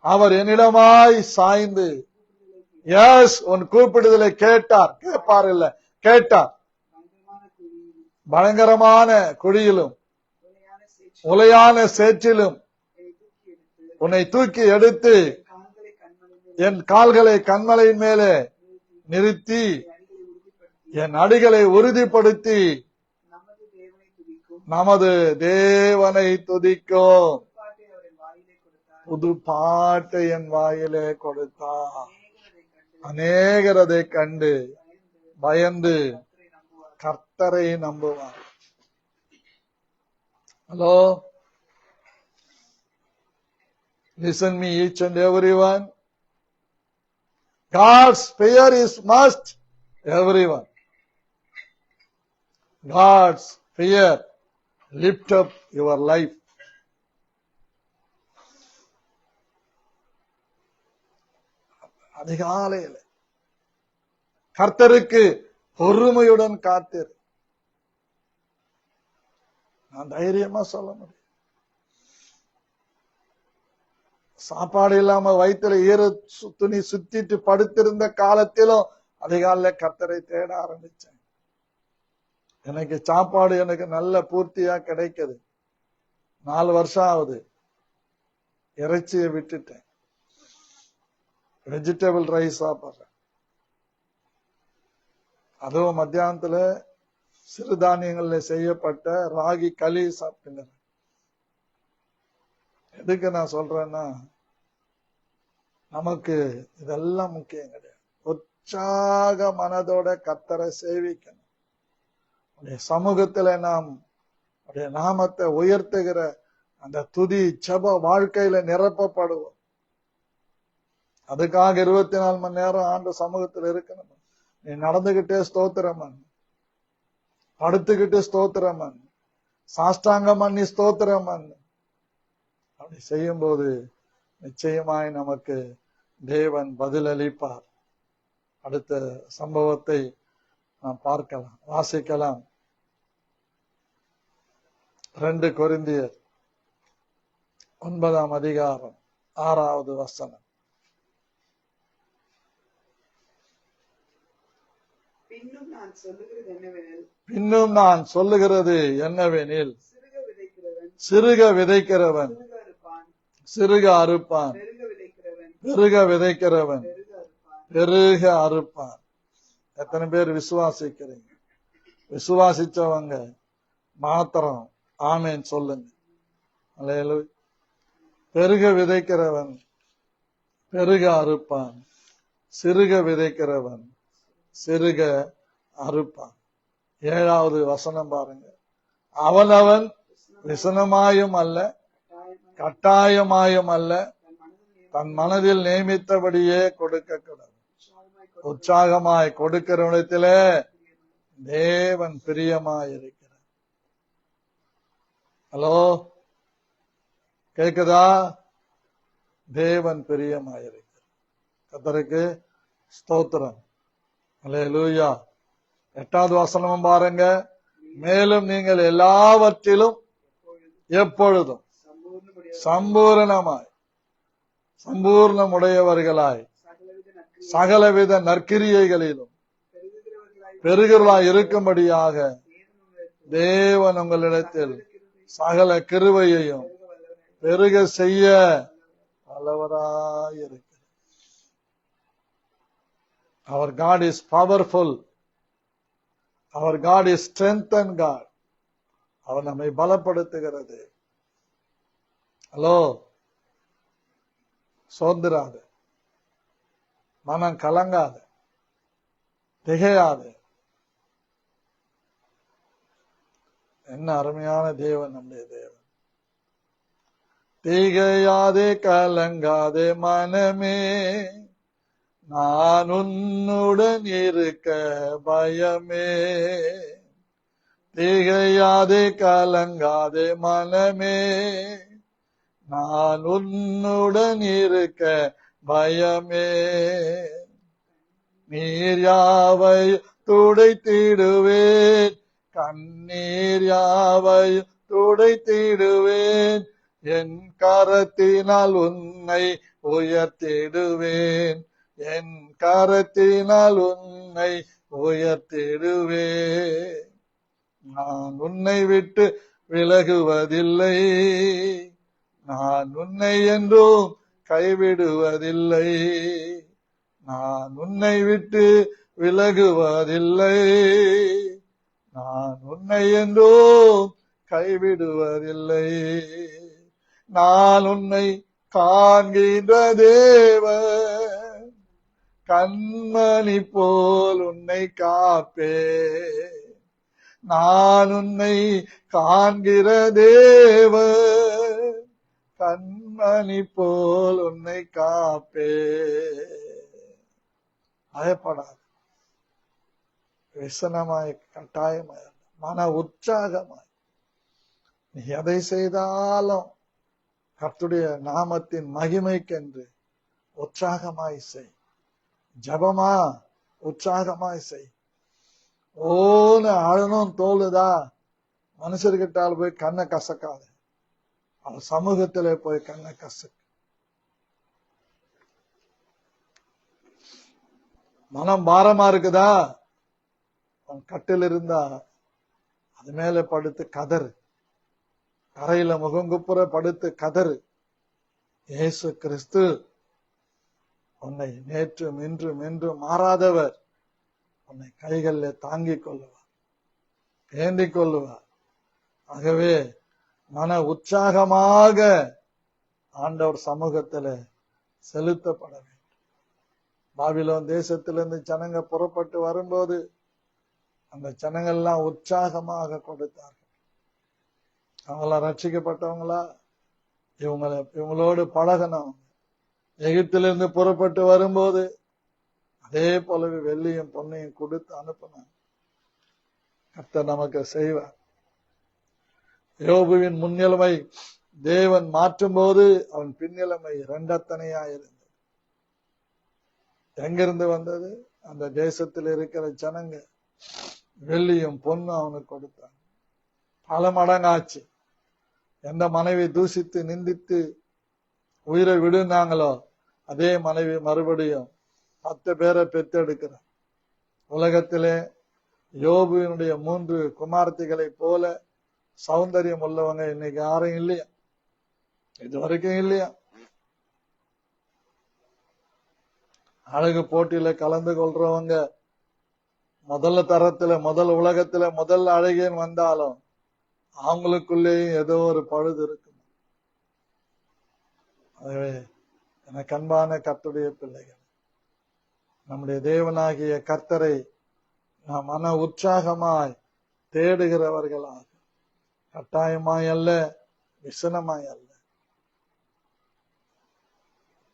அவர் என்னிடமாய் சாய்ந்து, எஸ், உன் கூப்பிடுதலை கேட்டார். கேட்பார் இல்ல, கேட்டார். பயங்கரமான குழியிலும் உலையான சேற்றிலும் உன்னை தூக்கி எடுத்து என் கால்களை கண்மலையின் மேலே நிறுத்தி என் அடிகளை உறுதிப்படுத்தி நமது தேவனை துதிக்கும் புது பாட்டை என் வாயிலே கொடுத்தார். அநேகர் அதை கண்டு பயந்து கர்த்தரை நம்புவார். Hello, listen me each and everyone. God's fear is must everyone. God's fear lift up your life. அதிகாலையில் கர்த்தருக்கு பொறுமையுடன் காத்திரு. நான் தைரியமா சொல்ல முடியும். சாப்பாடு இல்லாம வயிற்றுல ஈர துணி சுத்திட்டு படுத்திருந்த காலத்திலும் அதிகாலையில கர்த்தரை தேட ஆரம்பிச்சேன். எனக்கு சாப்பாடு எனக்கு நல்ல பூர்த்தியா கிடைக்குது. 4 வருஷம் ஆகுது. இறைச்சியை விட்டுட்டேன். வெஜிடபிள் ரைஸ் சாப்பிடுறேன். அதுவும் மத்தியானத்துல சிறுதானியங்கள்ல செய்யப்பட்ட ராகி களி சாப்பிட்டுங்க. எதுக்கு நான் சொல்றேன்னா, நமக்கு இதெல்லாம் முக்கியம் கிடையாது. உற்சாக மனதோட கர்த்தரை சேவிக்கணும். சமூகத்துல நாம் நாமத்தை உயர்த்துகிற அந்த துதி ஜெப வாழ்க்கையில நிரப்பப்படுவோம். அதுக்காக 24 மணி நேரம் ஆண்டு சமூகத்தில் இருக்கணும். நீ நடந்துகிட்டே ஸ்தோத்திரம் பண்ணு, படுத்துக்கிட்டு ஸ்தோத்திரம் பண்ணு, சாஷ்டாங்கம் பண்ணி ஸ்தோத்திரம் பண்ணு. அப்படி செய்யும் போது நிச்சயமாய் நமக்கு தேவன் பதிலளிப்பார். அடுத்த சம்பவத்தை நாம் பார்க்கலாம், வாசிக்கலாம். 2 கொரிந்தியர் 9ஆம் அதிகாரம் 6வது வசனம். பின்னும் நான் சொல்லுகிறது என்னவெனில், சிறுக விதைக்கிறவன் சிறுக அறுப்பான், பெருக விதைக்கிறவன் பெருக அறுப்பான். எத்தனை பேர் விசுவாசிக்கிறீங்க? விசுவாசிச்சவங்க மாத்திரம் ஆமேன் சொல்லுங்க. அல்லேலூயா. பெருக விதைக்கிறவன் பெருக அறுப்பான், சிறுக விதைக்கிறவன் சிறுக அறுப்பான். 7வது வசனம் பாருங்க. அவனவன் விசனமாயும் அல்ல கட்டாயமாயும் அல்ல, தன் மனதில் நியமித்தபடியே கொடுக்க கூடாது. உற்சாகமாய் கொடுக்கிற இடத்திலே தேவன் பிரியமாயிருக்கிறார். ஹலோ, கேக்குதா? தேவன் பிரியமாயிருக்கிறார். கர்த்தருக்கு ஸ்தோத்திரம். அல்லேலூயா. 8வது வசனமும் பாருங்க. மேலும் நீங்கள் எல்லாவற்றிலும் எப்பொழுதும் சம்பூர்ணமுடையவர்களாய் சகலவித நற்கிரியைகளிலும் பெருகிறவர்களாய் இருக்கும்படியாக தேவன் உங்களிடத்தில் சகல கிருபையையும் பெருக செய்ய வல்லவராயிருக்கிறார். Our God is powerful. Our God is strengthened God. அவர் நம்மை பலப்படுத்துகிறது. ஹலோ, சோர்ந்திராத, மனம் கலங்காத, திகையாத. என்ன அருமையான தேவன் நம்முடைய தேவன். திகையாதே கலங்காதே மனமே, நான் உன்னுடன் இருக்க பயமே. திகையாதே கலங்காதே மனமே, நான் உன்னுடன் இருக்க பயமே. நீர் யாவை துடைத்திடுவேன், கண்ணீர் யாவை துடைத்திடுவேன், என் கரத்தினால் உன்னை உயர்த்திடுவேன், என் கரத்தினால் உன்னை உயர்த்திடுவேன். நான் உன்னை விட்டு விலகுவதில்லை, நான் உன்னை என்றும் கைவிடுவதில்லை, நான் உன்னை விட்டு விலகுவதில்லை, நான் உன்னை என்றும் கைவிடுவதில்லை. நான் உன்னை காண்கின்ற தேவன், கண்மணி போல் உன்னை காப்பே. நான் உன்னை காண்கிற தேவன், கண்மணி போல் உன்னை காப்பே. பயப்படாது, விசனமாய் கட்டாயமாய் மன உற்சாகமாய் நீ எதை செய்தாலும் கர்த்தருடைய நாமத்தின் மகிமைக்கென்று உற்சாகமாய் செய். ஜபமா உற்சாகமாய் செய். ஓன்னு அழனும் தோலுதா, மனுஷர்கிட்டால் போய் கண்ணை கசக்காது, அவன் சமூகத்திலே போய் கண்ணை கசக்கு. மனம் பாரமா இருக்குதா, அவன் கட்டில் இருந்தா அது மேல படுத்து கதறு, கரையில முகங்குப்புற படுத்து கதறு. இயேசு கிறிஸ்து உன்னை நேற்றும் இன்றும் என்றும் மாறாதவர். உன்னை கைகளில் தாங்கிக் கொள்ளுவார், ஏந்திக் கொள்ளுவார். ஆகவே மன உற்சாகமாக ஆண்டவர் சமூகத்தில் செலுத்தப்பட வேண்டும். பாபிலோன் தேசத்திலிருந்து ஜனங்க புறப்பட்டு வரும்போது அந்த ஜனங்கள்லாம் உற்சாகமாக கொடுத்தார்கள். அவங்களாம் ரட்சிக்கப்பட்டவங்களா? இவங்களோடு பழகணும். எகிப்திலிருந்து புறப்பட்டு வரும்போது அதே போலவே வெள்ளியும் பொன்னையும் கொடுத்து அனுப்பினார். கர்த்தர் நமக்கு செய்வார். யோபுவின் முன்னிலைமை தேவன் மாற்றும் போது அவன் பின்னிலைமை இரண்டத்தனையாயிருந்தது. எங்கிருந்து வந்தது? அந்த தேசத்தில் இருக்கிற ஜனங்க வெள்ளியும் பொண்ணும் அவனுக்கு கொடுத்தாங்க. பல மடங்காச்சு. எந்த மனைவி தூசித்து நிந்தித்து உயிரை விடுனாங்களோ அதே மனைவி மறுபடியும் 10 பேரை பெற்றெடுக்கிறார். உலகத்திலே யோபுவினுடைய 3 குமார்த்திகளை போல சௌந்தரியம் உள்ளவங்க இன்னைக்கு யாரும் இல்லையா? இது வரைக்கும் இல்லையா? அழகு போட்டியில கலந்து கொள்றவங்க முதல் தரத்துல, முதல் உலகத்துல முதல் அழகியன் வந்தாலும் அவங்களுக்குள்ளேயும் ஏதோ ஒரு பழுது இருக்கு. ஆகவே எனக்கு அன்பான கர்த்தருடைய பிள்ளைகள், நம்முடைய தேவனாகிய கர்த்தரை நாம் மன உற்சாகமாய் தேடுகிறவர்களாக, கட்டாயமாய் அல்ல, விசனமாய் அல்ல.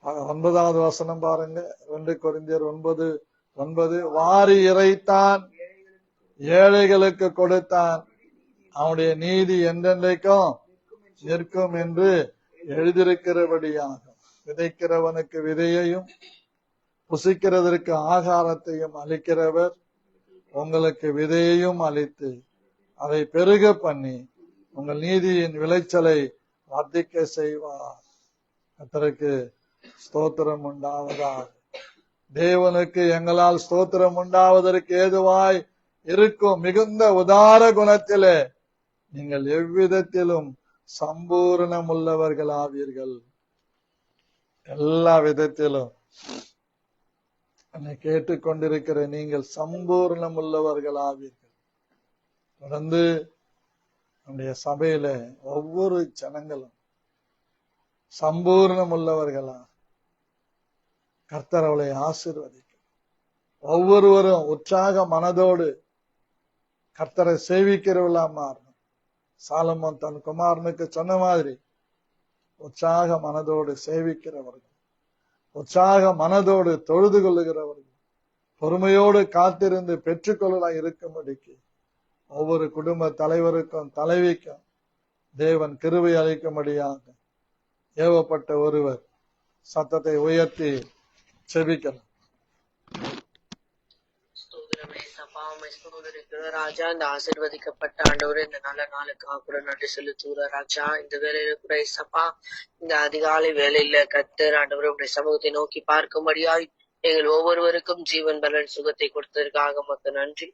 9வது வசனம் பாருங்க, 2 கொரிந்தியர் 9:9. வாரி இறைத்தான், ஏழைகளுக்கு கொடுத்தான், அவனுடைய நீதி என்றென்றைக்கும் நிற்கும் என்று எழுதியிருக்கிறபடியாக விதைக்கிறவனுக்கு விதையையும் புசிக்கிறதற்கு ஆகாரத்தையும் அளிக்கிறவர் உங்களுக்கு விதையையும் அளித்து அதை பெருக பண்ணி உங்கள் நீதியின் விளைச்சலை வர்த்திக்க செய்வார். கர்த்தருக்கு ஸ்தோத்திரம் உண்டாவதாக. தேவனுக்கு எங்களால் ஸ்தோத்திரம் உண்டாவதற்கு ஏதுவாய் இருக்கும் மிகுந்த உதார குணத்திலே நீங்கள் எவ்விதத்திலும் சம்பூர்ணமுள்ளவர்களாவீர்கள். எல்லா விதத்திலும் என்னை கேட்டுக்கொண்டிருக்கிற நீங்கள் சம்பூர்ணம் உள்ளவர்களாவீர்கள். தொடர்ந்து நம்முடைய சபையில ஒவ்வொரு ஜனங்களும் சம்பூர்ணம் உள்ளவர்களா கர்த்தர் அவளை ஆசீர்வதிக்கும். ஒவ்வொருவரும் உற்சாக மனதோடு கர்த்தரை சேவிக்கிறவளா மாறணும். சாலமோன் தன் குமாரனுக்கு சொன்ன மாதிரி உற்சாக மனதோடு சேவிக்கிறவர்கள், உற்சாக மனதோடு தொழுது கொள்ளுகிறவர்கள், பொறுமையோடு காத்திருந்து பெற்றுக்கொள்ளலாம் இருக்கும்படிக்கு ஒவ்வொரு குடும்ப தலைவருக்கும் தலைவிக்கும் தேவன் கிருபை அளிக்கும்படியாக ஏவப்பட்ட ஒருவர் சத்தத்தை உயர்த்தி செபிக்கலாம். ராஜா, இந்த ஆசீர்வதிக்கப்பட்ட ஆண்டவரே, இந்த நல்ல நாளுக்காக கூட நன்றி செலுத்துகிற ராஜா. இந்த வேலையில கூட இசப்பா, இந்த அதிகாலை வேலையில கர்த்தர் ஆண்டவரே உடைய சமூகத்தை நோக்கி பார்க்கும்படியாய் எங்கள் ஒவ்வொருவருக்கும் ஜீவன் பலன் சுகத்தை கொடுத்ததற்காக மக்கள் நன்றி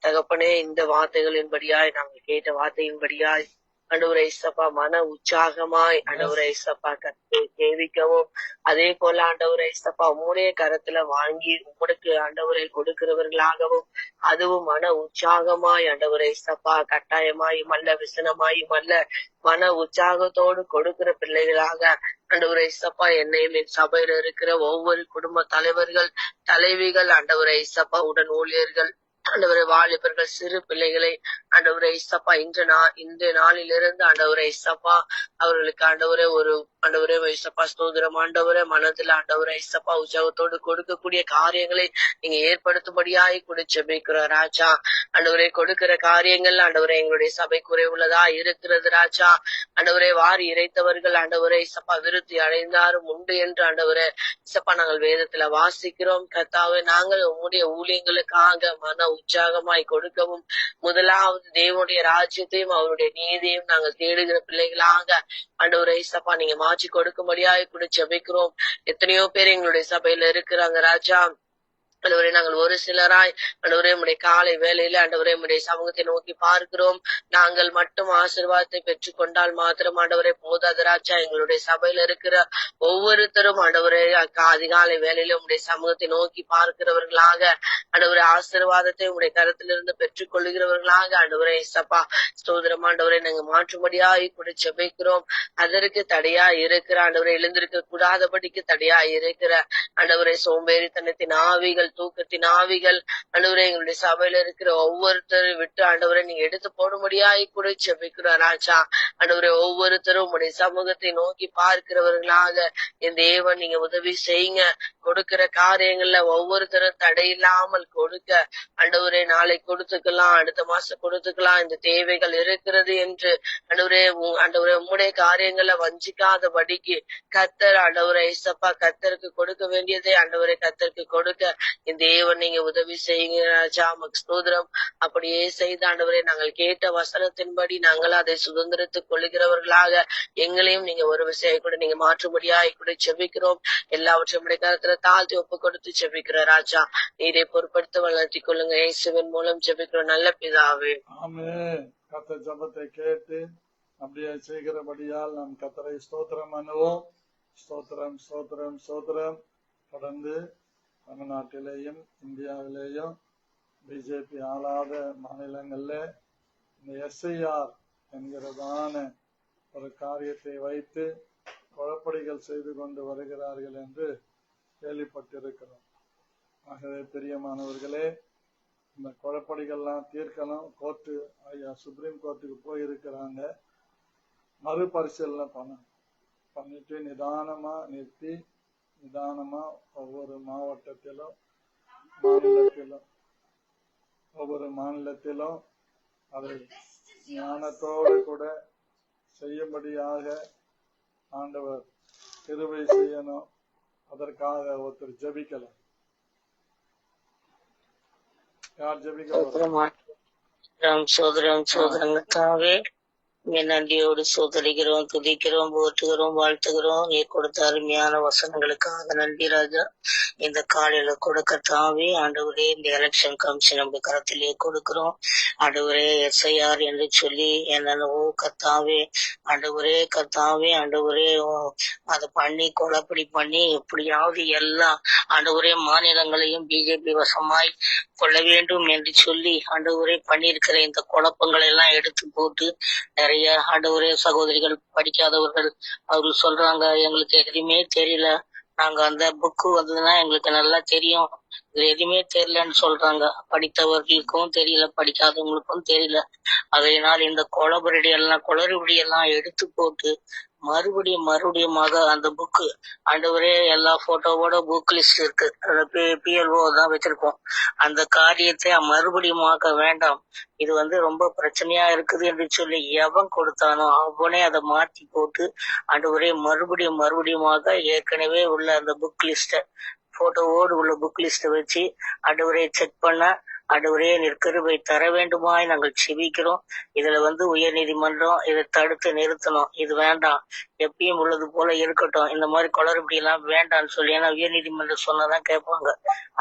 தகப்பனே. இந்த வார்த்தைகளின்படியாய் நாங்கள் கேட்ட வார்த்தையின்படியாய் ஆண்டவரே இசப்பா மன உற்சாகமாய் ஆண்டவரே இசப்பா கர்த்தரை சேவிக்கவும், அதே போல ஆண்டவரே இசப்பா உம்முடைய கரத்துல வாங்கி உங்களுக்கு ஆண்டவரை கொடுக்கிறவர்களாகவும், அதுவும் மன உற்சாகமாய் ஆண்டவரை இசப்பா கட்டாயமாயும் அல்ல, விசனமாயும் அல்ல, மன உற்சாகத்தோடு கொடுக்கிற பிள்ளைகளாக ஆண்டவரை இசப்பா என்னையும் என் சபையில இருக்கிற ஒவ்வொரு குடும்ப தலைவர்கள், தலைவிகள், ஆண்டவரை இசப்பா உடன் ஊழியர்கள், ஆண்டவரை வாலிபர்கள், சிறு பிள்ளைகளை ஆண்டவரை இசப்பா இந்த நாளிலிருந்து ஆண்டவரை இசப்பா அவர்களுக்கு ஆண்டவரே ஒரு ஆண்டவரே இசப்பா ஸ்தோத்திரம் ஆண்டவரே மனதில் ஆண்டவரை இசப்பா உற்சாகத்தோடு கொடுக்கக்கூடிய காரியங்களை நீங்க ஏற்படுத்தும்படியாய் கூட ஜெபிக்கிற ராஜா. ஆண்டவரை கொடுக்கிற காரியங்கள் ஆண்டவரை எங்களுடைய சபை குறைவுள்ளதா இருக்கிறது ராஜா. ஆண்டவரை வாரி இறைத்தவர்கள் ஆண்டவரை இசப்பா விருத்தி அடைந்தாரும் உண்டு என்று ஆண்டவரை இசப்பா நாங்கள் வேதத்துல வாசிக்கிறோம். கர்த்தாவே, நாங்கள் உம்முடைய ஊழியங்களுக்காக மன உற்சாகமாய் கொடுக்கவும், முதலாவது தேவனுடைய ராஜ்யத்தையும் அவருடைய நீதியையும் நாங்கள் தேடுகிற பிள்ளைகளாக ஆண்டவரை இசப்பா நீங்க மாற்றி கொடுக்கும்படியாய் கூட ஜெபிக்கிறோம். எத்தனையோ பேர் எங்களுடைய சபையில இருக்கிறாங்க ராஜா. ஆண்டவரே, நாங்கள் ஒரு சிலராய் ஆண்டவரே உம்முடைய காலை வேளையில ஆண்டவரே உம்முடைய சமூகத்தை நோக்கி பார்க்கிறோம். நாங்கள் மட்டும் ஆசீர்வாதத்தை பெற்றுக் கொண்டால் மாத்திரம் ஆண்டவரே போதாது ராஜா. எங்களுடைய சபையில இருக்கிற ஒவ்வொருத்தரும் ஆண்டவரே அதிகாலை வேளையில உம்முடைய சமூகத்தை நோக்கி பார்க்கிறவர்களாக ஆண்டவரே ஆசீர்வாதத்தை உம்முடைய கரத்திலிருந்து பெற்றுக் கொள்ளுகிறவர்களாக ஆண்டவரே இசப்பா ஸ்தோத்திரம் ஆண்டவரை நாங்க மாற்றும்படியாய் கூட ஜெபிக்கிறோம். அதற்கு தடையா இருக்கிற ஆண்டவரை எழுந்திருக்க கூடாதபடிக்கு தடையா இருக்கிற ஆண்டவரை சோம்பேறித்தனத்தின் ஆவிகள், தூக்கத்தின் ஆவிகள் ஆண்டவரே எங்களுடைய சபையில இருக்கிற ஒவ்வொருத்தரும் விட்டு ஆண்டவரை நீங்க எடுத்து போடும்படியாய் கூட ஜெபிக்கிறோம் ராஜா. ஆண்டவரை ஒவ்வொருத்தரும் உடைய சமூகத்தை நோக்கி பார்க்கிறவர்களாக என் தேவன் நீங்க உதவி செய்யுங்க. கொடுக்கிற காரியங்கள்ல ஒவ்வொருத்தரும் தடையில்லாமல் கொடுக்க ஆண்டவரே நாளை கொடுத்துக்கலாம், அடுத்த மாசம் கொடுத்துக்கலாம், இந்த தேவைகள் இருக்கிறது என்று ஆண்டவரே உம்முடைய காரியங்களை வஞ்சிக்காதபடிக்கு கர்த்தர் ஆண்டவரை இசப்பா கர்த்தருக்கு கொடுக்க வேண்டியதை ஆண்டவரை கர்த்தருக்கு கொடுக்க என் தேவன் நீங்க உதவி செய்யுங்க ராஜா. ஸ்தோத்திரம். அப்படியே செய்த ஆண்டவரே நாங்கள் கேட்ட வசனத்தின்படி நாங்கள் அதை சுதந்திரத்துக் கொள்ளுகிறவர்களாக எங்களையும் நீங்க ஒரு விஷயம் கூட நீங்க மாற்றும்படியாய் கூட செபிக்கிறோம். எல்லாவற்றையும் கருத்துல தாழ்த்தி ஒப்பு கொடுத்து செபிக்கிற ராஜா. நீரை பொறுப்படுத்த வளர்த்தி கொள்ளுங்க. இயேசுவின் மூலம் செபிக்கிறோம் நல்ல பிதாவே. ஆமென். கர்த்தர் ஜெபத்தை கேட்டு அப்படியே செய்கிறபடியால் நாம் கர்த்தரை ஸ்தோத்திரம் பண்ணுவோம். ஸ்தோத்திரம் ஸ்தோத்திரம் ஸ்தோத்திரம். தொடர்ந்து தமிழ்நாட்டிலேயும் இந்தியாவிலேயும் பிஜேபி ஆளாத மாநிலங்கள்ல இந்த SIR என்கிறதான ஒரு காரியத்தை வைத்து குழப்படிகள் செய்து கொண்டு வருகிறார்கள் என்று கேள்விப்பட்டிருக்கிறோம். ஆகவே பிரியமானவர்களே, இந்த குழப்படிகள்லாம் தீர்க்கணும். சுப்ரீம் கோர்ட்டுக்கு போயிருக்கிறாங்க. மறுபரிசீலனை பண்ணிட்டு நிதானமா நிறுத்தி நிதானமா ஒவ்வொரு மாநிலத்திலும் அதை ஞானத்தோடு கூட செய்யும்படியாக ஆண்டவர் கிருபை செய்யணும். அதற்காக ஒருத்தர் ஜெபிக்கலாம். யார் ஜெபிக்கலாம்? சோதரங்களுக்காகவே நன்றியோடு சோதரிக்கிறோம், துதிக்கிறோம், போற்றுகிறோம், வாழ்த்துகிறோம். நீ கொடுத்த அருமையான வசனங்களுக்காக நன்றி ராஜா. இந்த காலையில கொடுக்கத்தாவே ஆண்டவரே இந்த எலெக்ஷன் கமிஷன் நம்ம கருத்திலே கொடுக்கிறோம். ஆண்டவரே SIR என்று சொல்லி என்னென்னவோ கத்தாவே ஆண்டவரே அதை பண்ணி கொலைப்படி பண்ணி எப்படியாவது எல்லா ஆண்டவரே மாநிலங்களையும் பிஜேபி வசமாய் கொள்ள வேண்டும் என்று சொல்லி ஆண்டவரே பண்ணியிருக்கிற இந்த குழப்பங்களை எல்லாம் எடுத்து போட்டு நிறைய ஆண்டவரே சகோதரிகள் படிக்காதவர்கள் அவர்கள் சொல்றாங்க, எங்களுக்கு எதுவுமே தெரியல, நாங்க அந்த புக்கு வந்ததுன்னா எங்களுக்கு நல்லா தெரியும், இது எதுவுமே தெரியலன்னு சொல்றாங்க. படித்தவர்களுக்கும் தெரியல, படிக்காதவங்களுக்கும் தெரியல. அதனால் இந்த குளறுபடி எல்லாம் எடுத்து போட்டு மறுபடியுமாக அந்த புக்கு ஆண்டவரே எல்லா போட்டோவோட புக் லிஸ்ட் இருக்கு, PLO தான் வச்சிருக்கோம். அந்த காரியத்தை மறுபடியுமாக்க வேண்டாம். இது ரொம்ப பிரச்சனையா இருக்குது என்று சொல்லி எவன் கொடுத்தானோ அவனே அதை மாத்தி போட்டு ஆண்டவரே மறுபடியுமாக ஏற்கனவே உள்ள அந்த புக் லிஸ்ட போட்டோவோடு உள்ள புக் லிஸ்ட வச்சு ஆண்டவரே செக் பண்ண, ஆண்டவரே நீர் கிருபை தர வேண்டுமாய் நாங்கள் செபிக்கிறோம். இதுல உயர் நீதிமன்றம் இதை தடுத்து நிறுத்தணும். இது வேண்டாம், எப்பயும் உள்ளது போல இருக்கட்டும், இந்த மாதிரி குளறுபடி எல்லாம் வேண்டாம்னு சொல்லி, ஏன்னா உயர் நீதிமன்றம் சொன்னதான் கேட்பாங்க.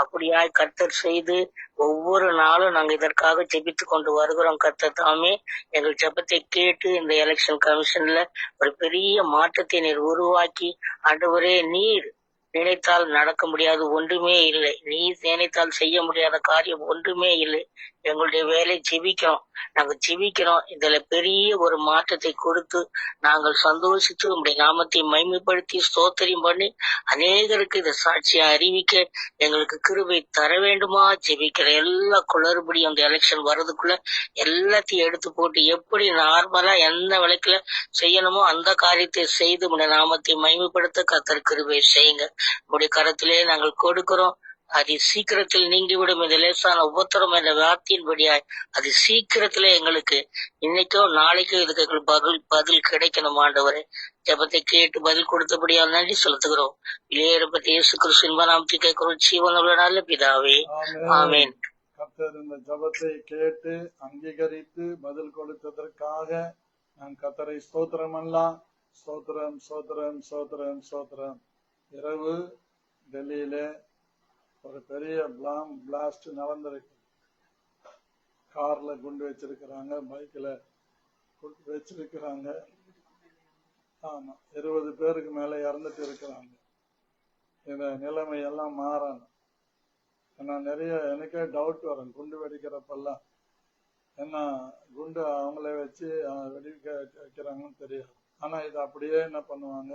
அப்படியாய் கர்த்தர் செய்து ஒவ்வொரு நாளும் நாங்க இதற்காக ஜெபித்து கொண்டு வருகிறோம். கர்த்தர் தாமே எங்கள் ஜெபத்தை கேட்டு இந்த எலெக்ஷன் கமிஷன்ல ஒரு பெரிய மாற்றத்தை நீர் உருவாக்கி, ஆண்டவரே நீர் நினைத்தால் நடக்க முடியாது ஒன்றுமே இல்லை, நீ நினைத்தால் செய்ய முடியாத காரியம் ஒன்றுமே இல்லை. எங்களுடைய வேலை ஜெபிக்கிறோம், நாங்க ஜெபிக்கிறோம். இதுல பெரிய ஒரு மாற்றத்தை கொடுத்து நாங்கள் சந்தோஷித்து உங்களுடைய நாமத்தை மகிமைப்படுத்தி ஸ்தோத்திரம் பண்ணி அநேகருக்கு இதை சாட்சியா அறிவிக்க எங்களுக்கு கிருபை தர வேண்டுமா ஜெபிக்கிற. எல்லா குளறுபடியும் அந்த எலெக்ஷன் வர்றதுக்குள்ள எல்லாத்தையும் எடுத்து போட்டு எப்படி நார்மலா எந்த விளக்குல செய்யணுமோ அந்த காரியத்தை செய்து உங்களுடைய நாமத்தை மகிமைப்படுத்த கர்த்தர் கிருபை செய்யுங்க. உங்களுடைய கரத்திலே நாங்கள் கொடுக்கிறோம். அது சீக்கிரத்தில் நீங்கிவிடும். இந்த லேசான உபத்திரம் என்ற வார்த்தையின்படியாய் அது சீக்கிரத்திலே எங்களுக்கு இன்னைக்கோ நாளைக்கோ இதுக்கு எங்களுக்கு பதில் கிடைக்கணும். ஆண்டவரே ஜெபத்தை கேட்டு பதில் கொடுத்தபடியால் நன்றி செலுத்துகிறோம். இளையரப்பத்தி இயேசு கிறிஸ்துவின் நாமத்தில் கேட்கிறோம் ஜீவனுள்ள நல்ல பிதாவே, ஆமென். கர்த்தர் இந்த ஜெபத்தை கேட்டு அங்கீகரித்து பதில் கொடுத்ததற்காக நான் கர்த்தரை ஸ்தோத்திரம் எல்லாம் ஸ்தோத்திரம் ஸ்தோத்திரம் ஸ்தோத்திரம் ஸ்தோத்திரம். இரவு டெல்லியில ஒரு பெரிய பிளாஸ்ட் நடந்திருக்கு. கார்ல குண்டு வச்சிருக்கிறாங்க, பைக்ல குண்டு வச்சிருக்கிறாங்க. ஆமா, 20 பேருக்கு மேல இறந்துட்டு இருக்கிறாங்க. இந்த நிலைமை எல்லாம் மாறணும். ஏன்னா எனக்கே டவுட் வரும் குண்டு வெடிக்கிறப்பெல்லாம். ஏன்னா குண்டு அவங்கள வச்சு வெடிக்க வைக்கிறாங்கன்னு தெரியாது. ஆனா இது அப்படியே என்ன பண்ணுவாங்க,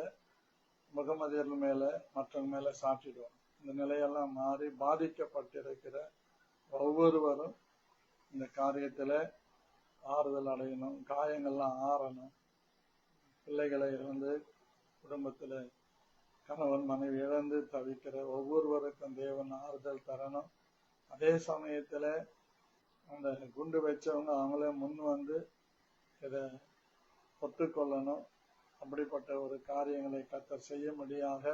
முகமதியர்கள் மேல மற்றவங்க மேல சாட்டிடுவாங்க. இந்த நிலையெல்லாம் மாறி பாதிக்கப்பட்டிருக்கிற ஒவ்வொருவரும் இந்த காரியத்துல ஆறுதல் அடையணும், காயங்கள்லாம் ஆறணும். பிள்ளைகளை இழந்து குடும்பத்துல கணவன் மனைவி இழந்து தவிக்கிற ஒவ்வொருவருக்கும் தேவன் ஆறுதல் தரணும். அதே சமயத்துல அந்த குண்டு வச்சவங்க அவங்களே முன் இதை ஒத்துக்கொள்ளணும். அப்படிப்பட்ட ஒரு காரியங்களை கர்த்தர் செய்யும்படியாக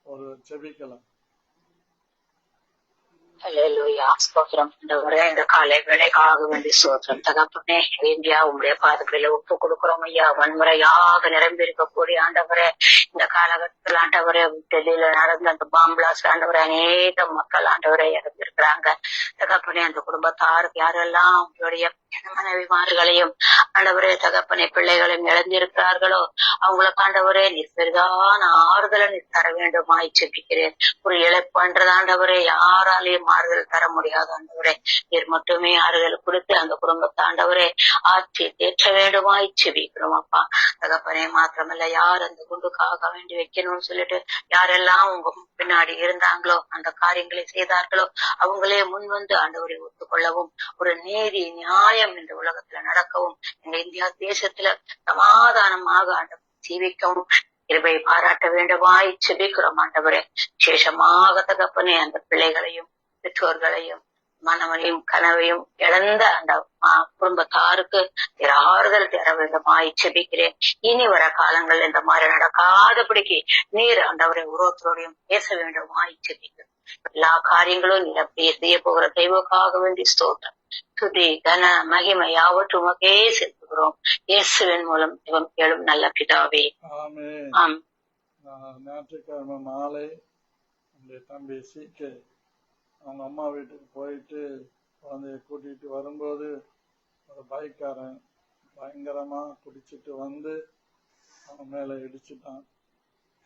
ஒரு செபிக்கலாம். ஹல்லேலூயா, ஸ்தோத்திரம். இந்த காலை வேலைக்காக வேண்டி ஸ்தோத்திரம் தகப்பனே. இந்தியா உங்களுடைய பாதங்களில ஒப்பு கொடுக்கிறோம் ஐயா. வன்முறையாக நிரம்பி இருக்கக்கூடிய ஆண்டவரே, இந்த காலகட்டத்தில் ஆண்டவரே டெல்லியில நடந்த அந்த பாம் பிளாஸ்ட் ஆண்டவரே அநேக மக்கள் ஆண்டவரே இறந்திருக்கிறாங்க. தகப்பனே அந்த குடும்பத்தாருக்கு யாரெல்லாம் உங்களுடைய மனைவிமார்களையும் ஆண்டவரே தகப்பனை பிள்ளைகளையும் இழந்திருக்கிறார்களோ அவங்களுக்கு ஆண்டவரே நீர் பெரிதான ஆறுதலை நீர் தர வேண்டுமாய் செபிக்கிறேன். ஒரு இழப்பு பண்றது ஆண்டவரே யாராலையும் ஆறுதல் தர முடியாது ஆண்டவரே. நீர் மட்டுமே ஆறுதல் கொடுத்து அந்த குடும்பத்தை ஆண்டவரே ஆட்சி தேற்ற வேண்டுமாய் செபிக்கிறோம் அப்பா. தகப்பனே மாத்திரமல்ல, யார் அந்த குண்டுக்காக வேண்டி வைக்கணும்னு சொல்லிட்டு யாரெல்லாம் உங்க பின்னாடி இருந்தாங்களோ அந்த காரியங்களை செய்தார்களோ அவங்களே முன் ஆண்டவரை ஒத்துக்கொள்ளவும், ஒரு நீதி நியாயம் இந்த உலகத்துல நடக்கவும், இந்த இந்தியா தேசத்துல சமாதானமாக ஆண்டவர் ஜீவிக்கவும் கிருபை பாராட்ட வேண்டுமாய் செபிக்கிறோம் ஆண்டவரே. விசேஷமாக தகப்பனே அந்த பிள்ளைகளையும் பெற்றோர்களையும் மனவனையும் கனவையும் இழந்த அந்த குடும்பத்தாருக்கு ஆறுதல் தர வேண்டுமாய் செபிக்கிறேன். இனி வர காலங்கள் இந்த மாதிரி நடக்காதபடிக்கு நீர் ஆண்டவரை உருவத்தோடையும் பேச வேண்டுமாய் செபிக்கிறேன். எல்லா காரியங்களும் நீர் அப்படியே செய்ய போகிற தெய்வக்காக வேண்டி ஸ்தோத்திரம் துதி கன மகிமை யாவற்றும் உமக்கே செலுத்துகிறோம். இயேசுவின் மூலம் இவன் கேளும் நல்ல பிதாவே, ஆமென். ஞாயிற்றுக்கிழமை மாலை தம்பி சீக்கு அவங்க அம்மா வீட்டுக்கு போயிட்டு குழந்தைய கூட்டிட்டு வரும்போது ஒரு பைக்காரன் பயங்கரமா குடிச்சிட்டு அவன் மேல இடிச்சுட்டான்.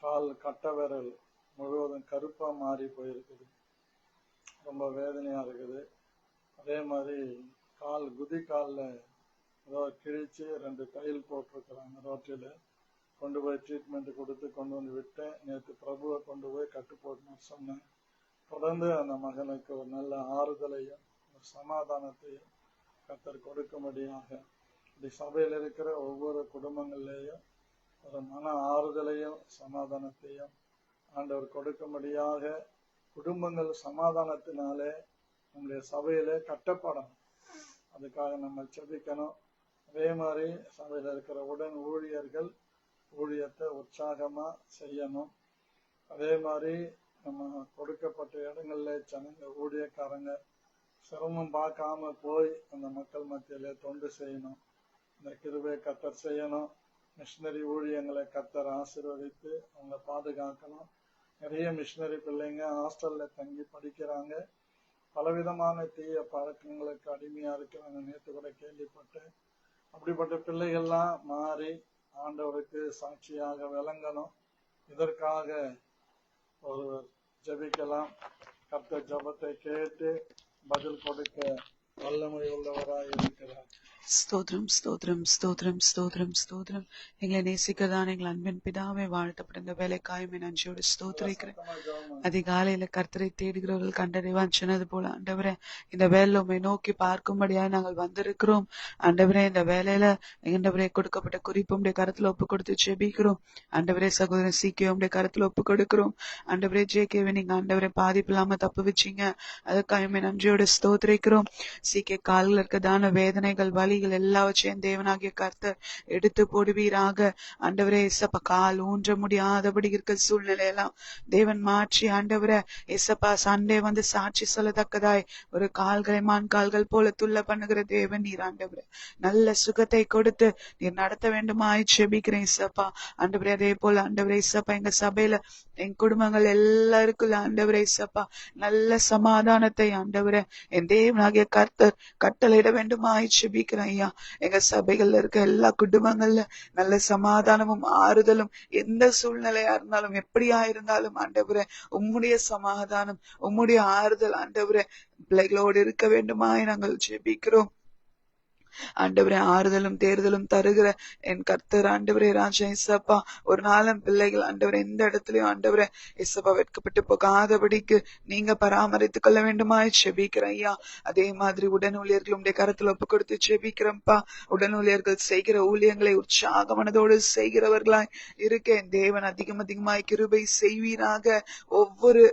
கால் கட்ட விரல் முழுவதும் கருப்பா மாறி போயிருக்குது. ரொம்ப வேதனையா இருக்குது. அதே மாதிரி குதி காலில் ஏதோ கிழிச்சு 2 தையல் போட்டிருக்கிறாங்க. ரோட்டில் கொண்டு போய் ட்ரீட்மெண்ட் கொடுத்து கொண்டு விட்டேன். நேற்று பிரபுவை கொண்டு போய் கட்டு போடணும்னு சொன்னேன். தொடர்ந்து அந்த மகனுக்கு ஒரு நல்ல ஆறுதலையும் ஒரு சமாதானத்தையும் கர்த்தர் கொடுக்கும்படியாக இப்படி சபையில் இருக்கிற ஒவ்வொரு குடும்பங்கள்லேயும் ஒரு மன ஆறுதலையும் சமாதானத்தையும் ஆண்டவர் கொடுக்கும்படியாக குடும்பங்கள் சமாதானத்தினாலே நம்முடைய சபையிலே கட்டப்படணும். அதுக்காக நம்ம செபிக்கணும். அதே மாதிரி சபையில் இருக்கிற உடன் ஊழியர்கள் ஊழியத்தை உற்சாகமா செய்யணும். அதே மாதிரி நம்ம கொடுக்கப்பட்ட இடங்கள்ல ஜனங்க ஊழியக்காரங்க சிரமம் பார்க்காம போய் அந்த மக்கள் மத்தியில தொண்டு செய்யணும். இந்த கிருபையை கர்த்தர் செய்யணும். மிஷினரி ஊழியங்களை கர்த்தர் ஆசீர்வதித்து அவங்களை பாதுகாக்கணும். நிறைய மிஷினரி பிள்ளைங்க ஹாஸ்டல்ல தங்கி படிக்கிறாங்க. பலவிதமான தீய பழக்கங்களுக்கு அடிமையா இருக்கிறாங்க. நேற்று கூட கேள்விப்பட்டேன். அப்படிப்பட்ட பிள்ளைகள்லாம் மாறி ஆண்டவருக்கு சாட்சியாக விளங்கணும். இதற்காக ஒருவர் ஜெபிக்கலாம். கர்த்தர் ஜெபத்தை கேட்டு பதில் கொடுக்க வல்லமை உள்ளவராய் இருக்கிறார். ஸ்தோத்திரம் ஸ்தோத்திரம் ஸ்தோத்திரம் ஸ்தோத்திரம் ஸ்தோத்திரம். எங்களை நேசிக்கிறதான எங்கள் அன்பின் பிதாவை வாழ்த்தப்பட்ட இந்த வேலைக்காயுமே நன்றியோடு ஸ்தோத்திரிக்கிறேன். அதிகாலையில கர்த்தரை தேடுகிறவர்கள் கண்டறிவான் சொன்னது போல ஆண்டவரே, இந்த வேலை உண்மை நோக்கி பார்க்கும்படியாக நாங்கள் வந்திருக்கிறோம். ஆண்டவரே, இந்த வேலையில ஆண்டவரே கொடுக்கப்பட்ட குறிப்பு கருத்துல ஒப்பு கொடுத்து ஜெபிக்கிறோம். ஆண்டவரே, சகோதரன் சீக்கியம் கருத்துல ஒப்பு கொடுக்கிறோம். ஆண்டவரே, ஜேகேவை நீங்க ஆண்டவரே பாதிப்பு இல்லாம தப்பு வச்சீங்க. அதுக்காயுமே நன்றியோடு ஸ்தோத்திரிக்கிறோம். சீக்கிய காலில் இருக்கதான வேதனைகள் வலிகள் எல்லாவற்றையும் தேவனாகிய கர்த்தர் எடுத்து போடுவீராக. ஆண்டவரே, இசப்பா கால் ஊன்ற முடியாதபடி இருக்க சூழ்நிலையெல்லாம் தேவன் மாற்றி ஆண்டவரே இசப்பா சண்டே வந்து சாட்சி சொல்லத்தக்கதாய் ஒரு கால்களை மான் கால்கள் போல துள்ள பண்ணுகிற தேவன் நீர். ஆண்டவரே, நல்ல சுகத்தை கொடுத்து நீர் நடத்த வேண்டுமாய் ஜெபிக்கிறேன் இசப்பா. ஆண்டவரே, அதே போல ஆண்டவரே இசப்பா எங்க சபையில என் குடும்பங்கள் எல்லாருக்குள்ள ஆண்டவரே இசப்பா நல்ல சமாதானத்தை ஆண்டவரே என் தேவனாகிய கர்த்தர் கட்டளையிட வேண்டுமாய் ஜெபிக்கிறேன் ஐயா. எங்க சபைகள்ல இருக்க எல்லா குடும்பங்கள்ல நல்ல சமாதானமும் ஆறுதலும் எந்த சூழ்நிலையா இருந்தாலும் எப்படியா இருந்தாலும் ஆண்டவரே உம்முடைய சமாதானம் உம்முடைய ஆறுதல் ஆண்டவரே பிள்ளைகளோடு இருக்க வேண்டுமாய் நாங்கள் ஜெபிக்கிறோம். ஆண்டவரே, ஆறுதலும் தேர்தலும் தருகிற என் கர்த்தர் ஆண்டவரே ராஜா இசப்பா, ஒரு நாளும் பிள்ளைகள் ஆண்டவரே எந்த இடத்துலயும் ஆண்டவரே இசப்பா வெட்கப்பட்டு போகாதபடிக்கு நீங்க பராமரித்துக் கொள்ள வேண்டுமாய் ஜெபிக்கிறேன் ஐயா. அதே மாதிரி உடன் ஊழியர்கள் உடைய கருத்துல ஒப்பு கொடுத்து ஜெபிக்கிறோம்ப்பா. உடன் ஊழியர்கள் செய்கிற ஊழியங்களை உற்சாக மனதோடு செய்கிறவர்களாய் இருக்கேன் தேவன் அதிகமாய் கிருபை செய்வீராக. ஒவ்வொரு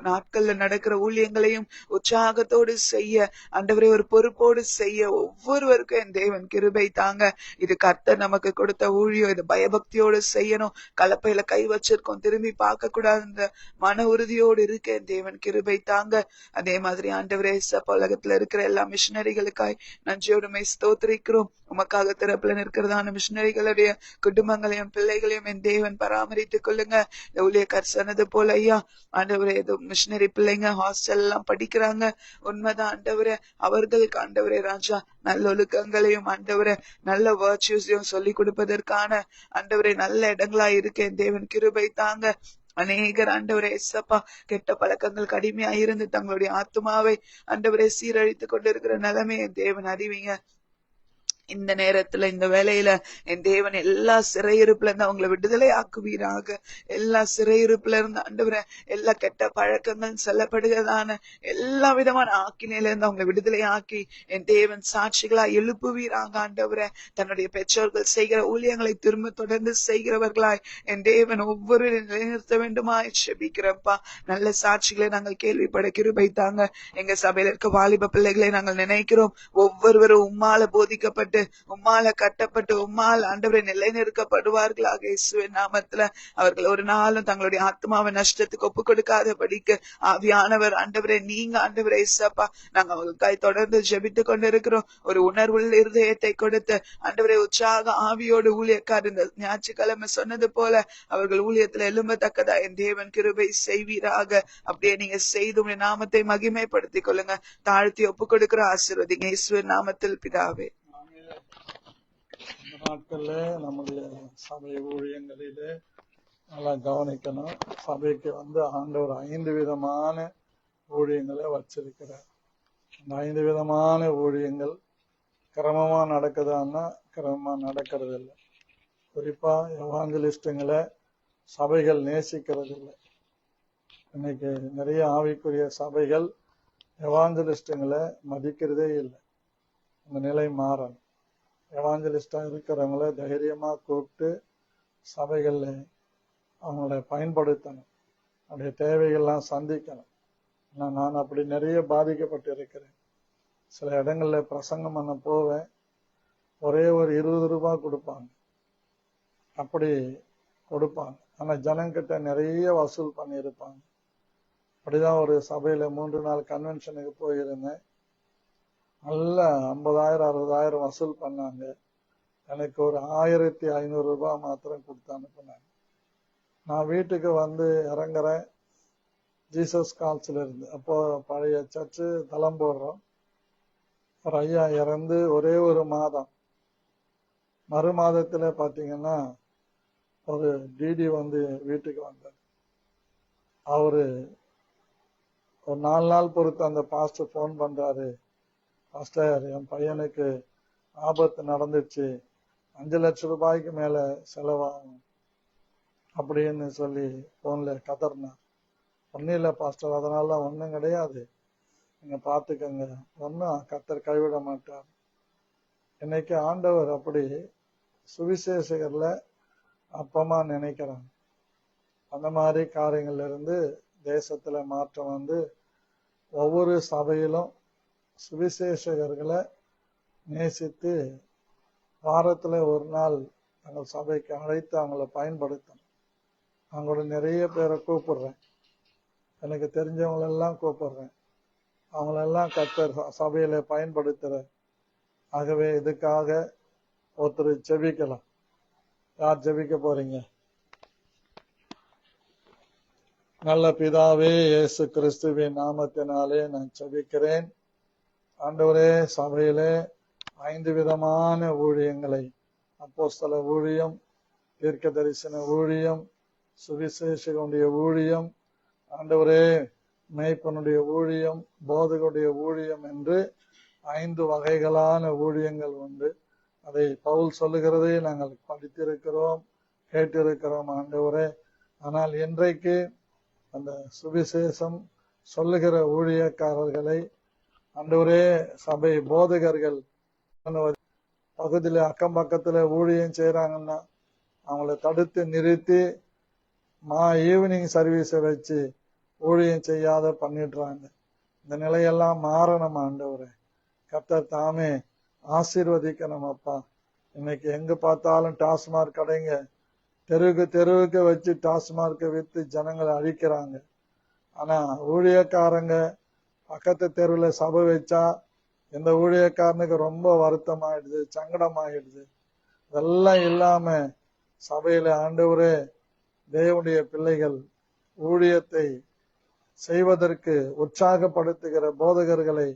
நாட்கள்ல நடக்கிற ஊழியங்களையும் உற்சாகத்தோடு செய்ய ஆண்டவரே ஒரு பொறுப்போடு செய்ய ஒவ்வொருவருக்கும் என் தேவன் கிருபை தாங்க. இது கர்த்தர் நமக்கு கொடுத்த ஊழியம். இது பயபக்தியோடு செய்யணும். கலப்பையில கை வச்சிருக்கோம், திரும்பி பார்க்க கூடாது இந்த மன உறுதியோடு இருக்க என் தேவன் கிருபை தாங்க. அதே மாதிரி ஆண்டவரே உலகத்துல இருக்கிற எல்லா மிஷினரிகளுக்காய் நன்றியோடுமை ஸ்தோத்திரிக்கிறோம். உமக்காக திறப்புல நிற்கிறதான மிஷினரிகளுடைய குடும்பங்களையும் பிள்ளைகளையும் என் தேவன் பராமரித்துக் கொள்ளுங்க. ஊழியக்கார் சொன்னது போல ஐயா ஆண்டவரே, ஏதோ மிஷினரி பிள்ளைங்க ஹாஸ்டல் எல்லாம் படிக்கிறாங்க. உண்மைதான் ஆண்டவரே, அவர்களுக்கு ஆண்டவரே ராஜா நல்ல ஒழுக்கங்களையும் ஆண்டவரே நல்ல வர்ச்சுஸையும் சொல்லி கொடுப்பதற்கான ஆண்டவரே நல்ல இடங்களா இருக்கேன் தேவன் கிருபை தாங்க. அநேகர் ஆண்டவரே எசப்பா கெட்ட பழக்கங்கள் கடுமையா இருந்து தங்களுடைய ஆத்மாவை ஆண்டவரே சீரழித்து கொண்டிருக்கிற நிலைமையை தேவன் அறிவிங்க. இந்த நேரத்துல இந்த வேலையில என் தேவன் எல்லா சிறையிருப்புல இருந்து அவங்களை விடுதலை ஆக்குவீராக. எல்லா சிறையிருப்புல இருந்து ஆண்டவரே எல்லா கெட்ட பழக்கங்கள் செல்லப்படுகிறதான எல்லா விதமான ஆக்கினையில இருந்து அவங்களை விடுதலை ஆக்கி என் தேவன் சாட்சிகளா எழுப்புவீராக. ஆண்டவரே, தன்னுடைய பெற்றோர்கள் செய்கிற ஊழியங்களை திரும்ப தொடர்ந்து செய்கிறவர்களாய் என் தேவன் ஒவ்வொரு நிலைநிறுத்த வேண்டுமாய் ஜெபிக்கிறப்பா. நல்ல சாட்சிகளை நாங்கள் கேள்விப்பட கிருபை தாங்க. எங்க சபையில இருக்க வாலிப பிள்ளைகளை நாங்கள் நினைக்கிறோம். ஒவ்வொருவரும் உம்மால போதிக்கப்பட்டு உம்மால கட்டப்பட்டு உம்மால் ஆண்டவரை நிலைநிறுத்தப்படுவார்களாக. இயேசுவின் நாமத்துல அவர்கள் ஒரு நாளும் தங்களுடைய ஆத்மாவை நஷ்டத்துக்கு ஒப்பு கொடுக்காதபடிக்கு ஆவியானவர் ஆண்டவரே நீங்க ஆண்டவரே இயேசப்பா நாங்க அவர்களுக்காய் தொடர்ந்து ஜெபித்து கொண்டிருக்கிறோம். ஒரு உணர்வுள்ள இருதயத்தை கொடுத்து ஆண்டவரே உற்சாக ஆவியோடு ஊழியக்கார் இந்த ஞாயிற்றுக்கிழமை சொன்னது போல அவர்கள் ஊழியத்துல எழும்பத்தக்கதா என் தேவன் கிருபை செய்வீராக. அப்படியே நீங்க செய்து உடைய நாமத்தை மகிமைப்படுத்திக் கொள்ளுங்க. தாழ்த்தி ஒப்பு கொடுக்கிற ஆசீர்வதிங்க இயேசுவின் நாமத்தில் பிதாவே. இந்த நாட்கள்ல நம்முடைய சபை ஊழியங்களிலே நல்லா கவனிக்கணும். சபைக்கு ஆண்டவர் 5 விதமான ஊழியங்களை வச்சிருக்கிறார். அந்த 5 விதமான ஊழியங்கள் கிரமமா நடக்குதான்னா கிரமமா நடக்கிறது இல்லை. குறிப்பா எவாஞ்சலிஸ்டுங்களை சபைகள் நேசிக்கிறது இல்லை. இன்னைக்கு நிறைய ஆவிக்குரிய சபைகள் எவாஞ்சலிஸ்டுங்களை மதிக்கிறதே இல்லை. அந்த நிலை மாறணும். எவாஞ்சலிஸ்டா இருக்கிறவங்கள தைரியமா கூப்பிட்டு சபைகள்ல அவங்கள பயன்படுத்தணும், அவருடைய தேவைகள்லாம் சந்திக்கணும். நான் அப்படி நிறைய பாதிக்கப்பட்டு இருக்கிறேன். சில இடங்கள்ல பிரசங்கம் பண்ண போவேன், ஒரே ஒரு 20 ரூபாய் கொடுப்பாங்க, அப்படி கொடுப்பாங்க. ஆனா ஜனங்கிட்ட நிறைய வசூல் பண்ணியிருப்பாங்க. அப்படிதான் ஒரு சபையில 3 நாள் கன்வென்ஷனுக்கு போயிருந்தேன். நல்ல 50,000 60,000 வசூல் பண்ணாங்க. எனக்கு ஒரு 1500 ரூபாய் மாத்திரம் கொடுத்து அனுப்புனாங்க. நான் வீட்டுக்கு வந்து இறங்குறேன், ஜீசஸ் கால்ஸ்ல இருந்து. அப்போ பழைய சர்ச்சு தளம் போடுறோம். ஒரு ஐயா இறந்து ஒரே ஒரு மாதம், மறு மாதத்துல பாத்தீங்கன்னா ஒரு டிடி வந்து வீட்டுக்கு வந்தார். அவரு ஒரு 4 நாள் பொறுத்து அந்த பாஸ்டர் போன் பண்றாரு, பாஸ்டர் என் பையனுக்கு ஆபத்து நடந்துச்சு, 5 லட்சம் ரூபாய்க்கு மேல செலவாகும் அப்படின்னு சொல்லி போன்ல கதறினார். ஒன்னும் இல்லை பாஸ்டர், அதனால ஒன்றும் கிடையாது, நீங்க பாத்துக்கங்க, ஒன்னும் கர்த்தர் கைவிட மாட்டார். இன்னைக்கு ஆண்டவர் அப்படி சுவிசேஷகர்ல அப்பமா நினைக்கிறாங்க. அந்த மாதிரி காரியங்கள்ல இருந்து தேசத்துல மாற்றம் வந்து ஒவ்வொரு சபையிலும் சுவிசேஷகர்களை நேசித்து வாரத்துல ஒரு நாள் தங்கள் சபைக்கு அழைத்து அவங்கள பயன்படுத்தணும். அவங்களோட நிறைய பேரை கூப்பிடுறேன், எனக்கு தெரிஞ்சவங்களெல்லாம் கூப்பிடுறேன், அவங்களெல்லாம் கர்த்தர் சபையில பயன்படுத்துற. ஆகவே இதுக்காக ஒருத்தர் ஜெபிக்கலாம். யார் ஜெபிக்க போறீங்க? நல்ல பிதாவே, இயேசு கிறிஸ்துவின் நாமத்தினாலே நான் ஜெபிக்கிறேன். ஆண்டவரே, சபையிலே 5 விதமான ஊழியங்களை, அப்போஸ்தல ஊழியம், தீர்க்க தரிசன ஊழியம், சுவிசேஷகனுடைய ஊழியம், ஆண்டவரே மேய்ப்பனுடைய ஊழியம், போதகனுடைய ஊழியம் என்று 5 வகைகளான ஊழியங்கள் உண்டு. அதை பவுல் சொல்லுகிறதை நாங்கள் படித்திருக்கிறோம், கேட்டிருக்கிறோம் ஆண்டவரே. ஆனால் இன்றைக்கு அந்த சுவிசேஷம் சொல்லுகிற ஊழியக்காரர்களை ஆண்டவரே, சபை போதகர்கள் பகுதியில அக்கம் பக்கத்துல ஊழியம் செய்யறாங்கன்னா அவங்கள தடுத்து நிறுத்தி ஈவினிங் சர்வீஸை வச்சு ஊழியம் செய்யாத பண்ணிடுறாங்க. இந்த நிலையெல்லாம் மாறணும் ஆண்டவரே. கர்த்தர் தாமே ஆசீர்வதிக்கணும் அப்பா. இன்னைக்கு எங்க பார்த்தாலும் டாஸ்மார்க் கடைங்க, தெருவுக்கு தெருவுக்கு வச்சு டாஸ்மார்க்கை வித்து ஜனங்களை அழிக்கிறாங்க. ஆனா ஊழியக்காரங்க பக்கத்து தெருவுல சபை வச்சா இந்த ஊழியக்காரனுக்கு ரொம்ப வருத்தமாயிடுது, சங்கடமாயிடுது. இதெல்லாம் இல்லாம சபையில ஆண்டவரே, தேவனுடைய பிள்ளைகள் ஊழியத்தை செய்வதற்கு உற்சாகப்படுத்துகிற போதகர்களை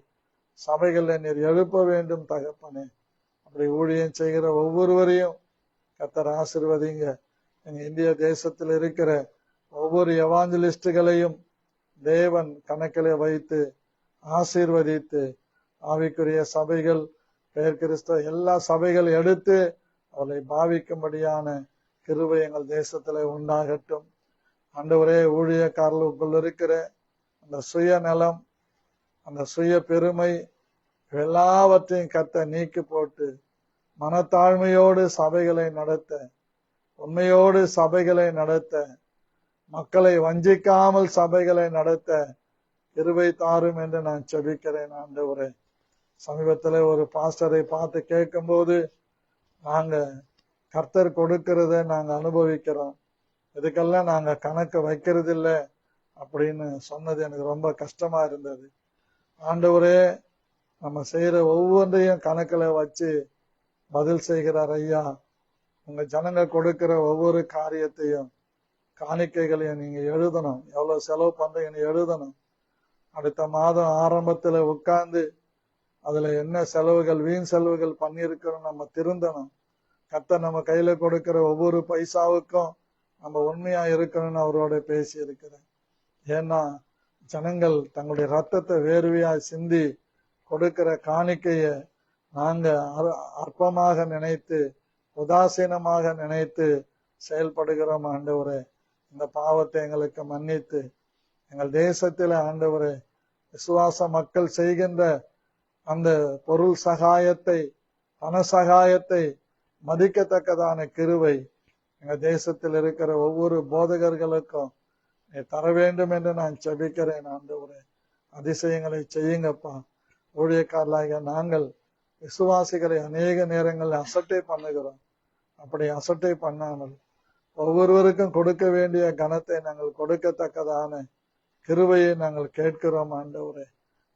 சபைகளில் நீர் எழுப்ப வேண்டும் தகப்பனே. அப்படி ஊழியம் செய்கிற ஒவ்வொருவரையும் கர்த்தர் ஆசீர்வதிங்க. எங்க இந்திய தேசத்தில் இருக்கிற ஒவ்வொரு எவாஞ்சலிஸ்டுகளையும் தேவன் கணக்கிலே வைத்து ஆசீர்வதித்து ஆவிக்குரிய சபைகள், பெயர் கிறிஸ்தவ எல்லா சபைகள் எடுத்து அவளை பாவிக்கும்படியான கிருபை எங்கள் தேசத்துல உண்டாகட்டும். ஆண்டவரே, ஊழியக்காரர்களுக்குள் இருக்கிற அந்த சுயநலம், அந்த சுய பெருமை எல்லாவற்றையும் கர்த்தர் நீக்கி போட்டு மனத்தாழ்மையோடு சபைகளை நடத்த, உண்மையோடு சபைகளை நடத்த, மக்களை வஞ்சிக்காமல் சபைகளை நடத்த கிருபை தாரும் என்று நான் ஜெபிக்கிறேன் ஆண்டவரே. சமீபத்துல ஒரு பாஸ்டரை பார்த்து கேட்கும்போது, நாங்க கர்த்தர் கொடுக்கிறத நாங்க அனுபவிக்கிறோம், இதுக்கெல்லாம் நாங்க கணக்கு வைக்கிறது இல்லை அப்படின்னு சொன்னது எனக்கு ரொம்ப கஷ்டமா இருந்தது. ஆண்டவரே, நம்ம செய்யற ஒவ்வொன்றையும் கணக்குல வச்சு பதில் செய்கிறார் ஐயா. உங்க ஜனங்க கொடுக்கிற ஒவ்வொரு காரியத்தையும், காணிக்கைகளையும் நீங்க எழுதணும், எவ்வளவு செலவு பண்றீங்கன்னு எழுதணும். அடுத்த மாதம் ஆரம்பத்துல உட்கார்ந்து அதுல என்ன செலவுகள், வீண் செலவுகள் பண்ணிருக்கிறோம் நம்ம திருந்தணும். கர்த்தர் நம்ம கையில கொடுக்கிற ஒவ்வொரு பைசாவுக்கும் நம்ம உண்மையா இருக்கணும்னு அவரோட பேசி இருக்கிறேன். ஏன்னா ஜனங்கள் தங்களுடைய ரத்தத்தை வேர்வையா சிந்தி கொடுக்கிற காணிக்கைய நாங்க அற்பமாக நினைத்து, உதாசீனமாக நினைத்து செயல்படுகிறோம் ஆண்டவரே. இந்த பாவத்தை எங்களுக்கு மன்னித்து, எங்கள் தேசத்துல ஆண்டவரே விசுவாச மக்கள் செய்கின்ற அந்த பொருள் சகாயத்தை, பண சகாயத்தை மதிக்கத்தக்கதான கிருபை எங்க தேசத்தில் இருக்கிற ஒவ்வொரு போதகர்களுக்கும் நீ தர வேண்டும் என்று நான் ஜெபிக்கிறேன் ஆண்டவரே. அதிசயங்களை செய்யுங்கப்பா. ஊழியக்காரர்களாகிய நாங்கள் விசுவாசிகளை அநேக நேரங்களில் அசட்டை பண்ணுகிறோம். அப்படி அசட்டை பண்ணாமல் ஒவ்வொருவருக்கும் கொடுக்க வேண்டிய கனத்தை நாங்கள் கொடுக்கத்தக்கதான கிருபையை நாங்கள் கேட்கிறோம் ஆண்டவரே.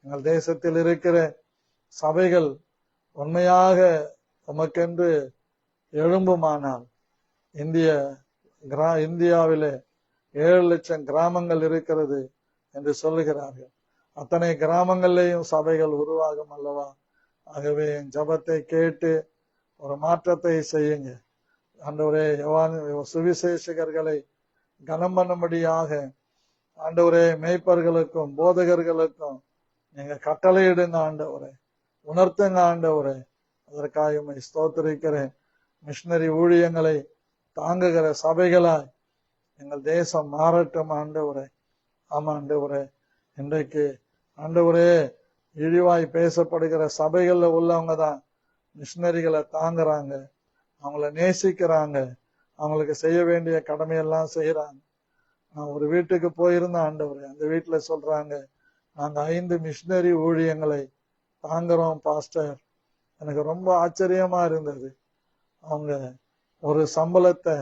எங்கள் தேசத்தில் இருக்கிற சபைகள் உண்மையாக உமக்கென்று எழும்புமானால் இந்தியாவிலே 7 லட்சம் கிராமங்கள் இருக்கிறது என்று சொல்லுகிறார்கள். அத்தனை கிராமங்களிலேயும் சபைகள் உருவாகும் அல்லவா? ஆகவே என் ஜபத்தை கேட்டு ஒரு மாற்றத்தை செய்யுங்க ஆண்டவரே. சுவிசேஷகர்களை கனம் பண்ணும்படியாக ஆண்டவரே மேய்ப்பர்களுக்கும் போதகர்களுக்கும் நீங்க கட்டளையிடுங்க ஆண்டவரே, உணர்த்துங்க ஆண்டவரே. அதற்காக உம்மை ஸ்தோத்திரிக்கிறேன். மிஷனரி ஊழியங்களை தாங்குகிற சபைகளாய் எங்கள் தேசம் மாறட்டும் ஆண்டவரே. ஆமா ஆண்டவரே, இன்றைக்கு ஆண்டவரே இழிவாய் பேசப்படுகிற சபைகள்ல உள்ளவங்க தான் மிஷனரிகளை தாங்குறாங்க, அவங்கள நேசிக்கிறாங்க, அவங்களுக்கு செய்ய வேண்டிய கடமையெல்லாம் செய்யறாங்க. நான் ஒரு வீட்டுக்கு போயிருந்தேன் ஆண்டவரே. அந்த வீட்டுல சொல்றாங்க, நாங்க 5 மிஷனரி ஊழியங்களை தாங்குறோம் பாஸ்டர். எனக்கு ரொம்ப ஆச்சரியமா இருந்தது. அவங்க ஒரு சம்பளத்தை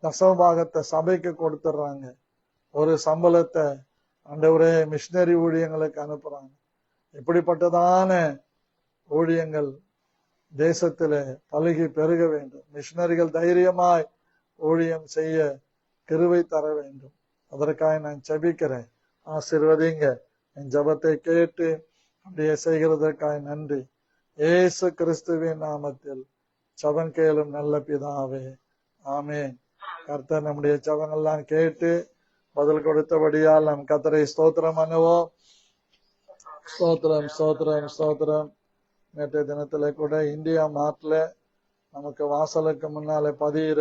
தசமபாகத்தை சபைக்கு கொடுத்துடுறாங்க, ஒரு சம்பளத்தை ஆண்டவரே மிஷனரி ஊழியங்களுக்கு அனுப்புறாங்க. இப்படிப்பட்டதான ஊழியங்கள் தேசத்தில பலுகி பெருக வேண்டும். மிஷனரிகள் தைரியமாய் ஊழியம் செய்ய கிருபை தர வேண்டும். அதற்காக நான் ஜெபிக்கிறேன். ஆசீர்வதிங்க. என் ஜெபத்தை கேட்டு அப்படியே செய்கிறதற்காக நன்றி. இயேசு கிறிஸ்துவின் நாமத்தில் ஜெபம் கேளும் நல்ல பிதாவே, ஆமென். கர்த்தர் நம்முடைய ஜெபங்கள்லாம் கேட்டு பதில் கொடுத்தபடியால் நம் கர்த்தரை ஸ்தோத்திரம் பண்ணுவோம். ஸ்தோத்திரம் ஸ்தோத்திரம் ஸ்தோத்திரம். நேற்றைய தினத்துல கூட இந்தியா மார்ட்ல நமக்கு வாசலுக்கு முன்னால பதிகிற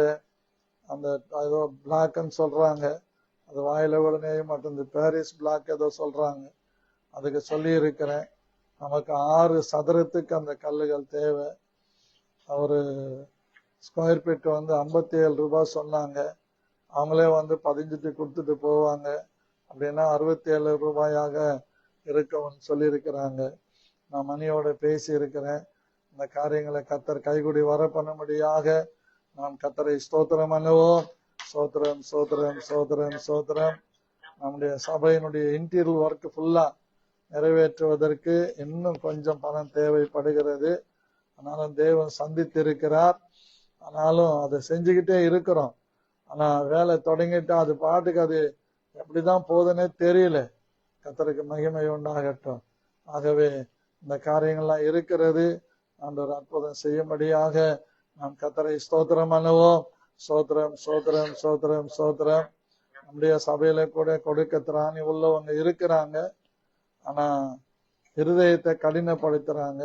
அந்த ஏதோ பிளாக்ன்னு சொல்றாங்க, அது வாயில உடனே மற்றும் பாரிஸ் பிளாக் ஏதோ சொல்றாங்க, அதுக்கு சொல்லி இருக்கிறேன். நமக்கு 6 சதுரத்துக்கு அந்த கல்லுகள் தேவை. ஒரு ஸ்கொயர் ஃபீட் 57 ரூபாய் சொன்னாங்க. அவங்களே பதிஞ்சிட்டு கொடுத்துட்டு போவாங்க. அப்படின்னா 67 ரூபாயாக இருக்கும்னு சொல்லி இருக்கிறாங்க. நான் மணியோட பேசி இருக்கிறேன். இந்த காரியங்களை கர்த்தர் கைகூடி வர பண்ணும்படியாக நாம் கர்த்தரை ஸ்தோத்திரம் பண்ணுவோம். ஸ்தோத்திரம் ஸ்தோத்திரம் ஸ்தோத்திரம் ஸ்தோத்திரம். நம்முடைய சபையினுடைய இன்டீரியல் ஒர்க் ஃபுல்லா நிறைவேற்றுவதற்கு இன்னும் கொஞ்சம் பணம் தேவைப்படுகிறது. ஆனாலும் தேவன் சந்தித்திருக்கிறார். ஆனாலும் அதை செஞ்சுக்கிட்டே இருக்கிறோம். ஆனா வேலை தொடங்கிட்டா அது பாட்டுக்கு அது எப்படிதான் போகுதுன்னே தெரியல. கர்த்தருக்கு மகிமை உண்டாகட்டும். ஆகவே இந்த காரியங்கள்லாம் இருக்கிறது. ஆண்டவர் அற்புதம் செய்யும்படியாக நாம் கர்த்தரை ஸ்தோத்திரம் பண்ணுவோம். ஸ்தோத்திரம் ஸ்தோத்திரம் ஸ்தோத்திரம் ஸ்தோத்திரம். நம்முடைய சபையில கூட கொடுக்க திராணி உள்ளவங்க இருக்கிறாங்க. ஆனா இருதயத்தை கடினப்படுத்துறாங்க.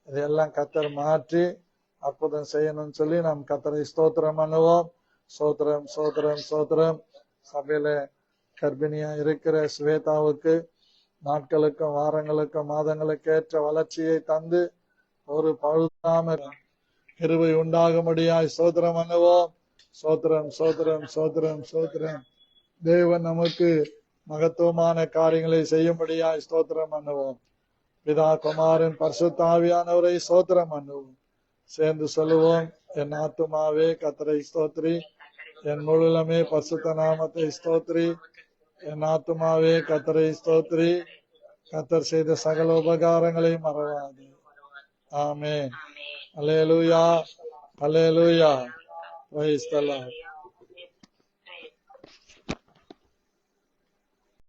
இதையெல்லாம் கர்த்தர் மாற்றி அற்புதம் செய்யணும்னு சொல்லி நாம் கர்த்தரை ஸ்தோத்திரம் பண்ணுவோம். ஸ்தோத்திரம் ஸ்தோத்திரம் ஸ்தோத்திரம். சபையில கர்ப்பிணியா இருக்கிற ஸ்வேதாவுக்கு நாட்களுக்கும் வாரங்களுக்கும் மாதங்களுக்கு ஏற்ற வளர்ச்சியை தந்து ஒரு பழுதாம கிருபை உண்டாகும்படியாய் ஸ்தோத்திரம் பண்ணுவோம். ஸ்தோத்திரம் ஸ்தோத்திரம் ஸ்தோத்திரம் ஸ்தோத்திரம். தேவன் நமக்கு மகத்துவமான காரியங்களை செய்யும்படியாய் ஸ்தோத்திரம் பண்ணுவோம். பிதா குமாரன் பரிசுத்த ஆவியானவரை ஸ்தோத்திரம் பண்ணுவோம். சேர்ந்து சொல்லுவோம். என் ஆத்துமாவே கர்த்தரை ஸ்தோத்திரி, என் முழுலமே பரிசுத்த நாமத்தை ஸ்தோத்திரி. என் ஆத்துமாவே கர்த்தரை ஸ்தோத்திரி, கர்த்தர் செய்த சகல உபகாரங்களை மறவாது. ஆமென். அல்லேலூயா அல்லேலூயா. Praise the Lord.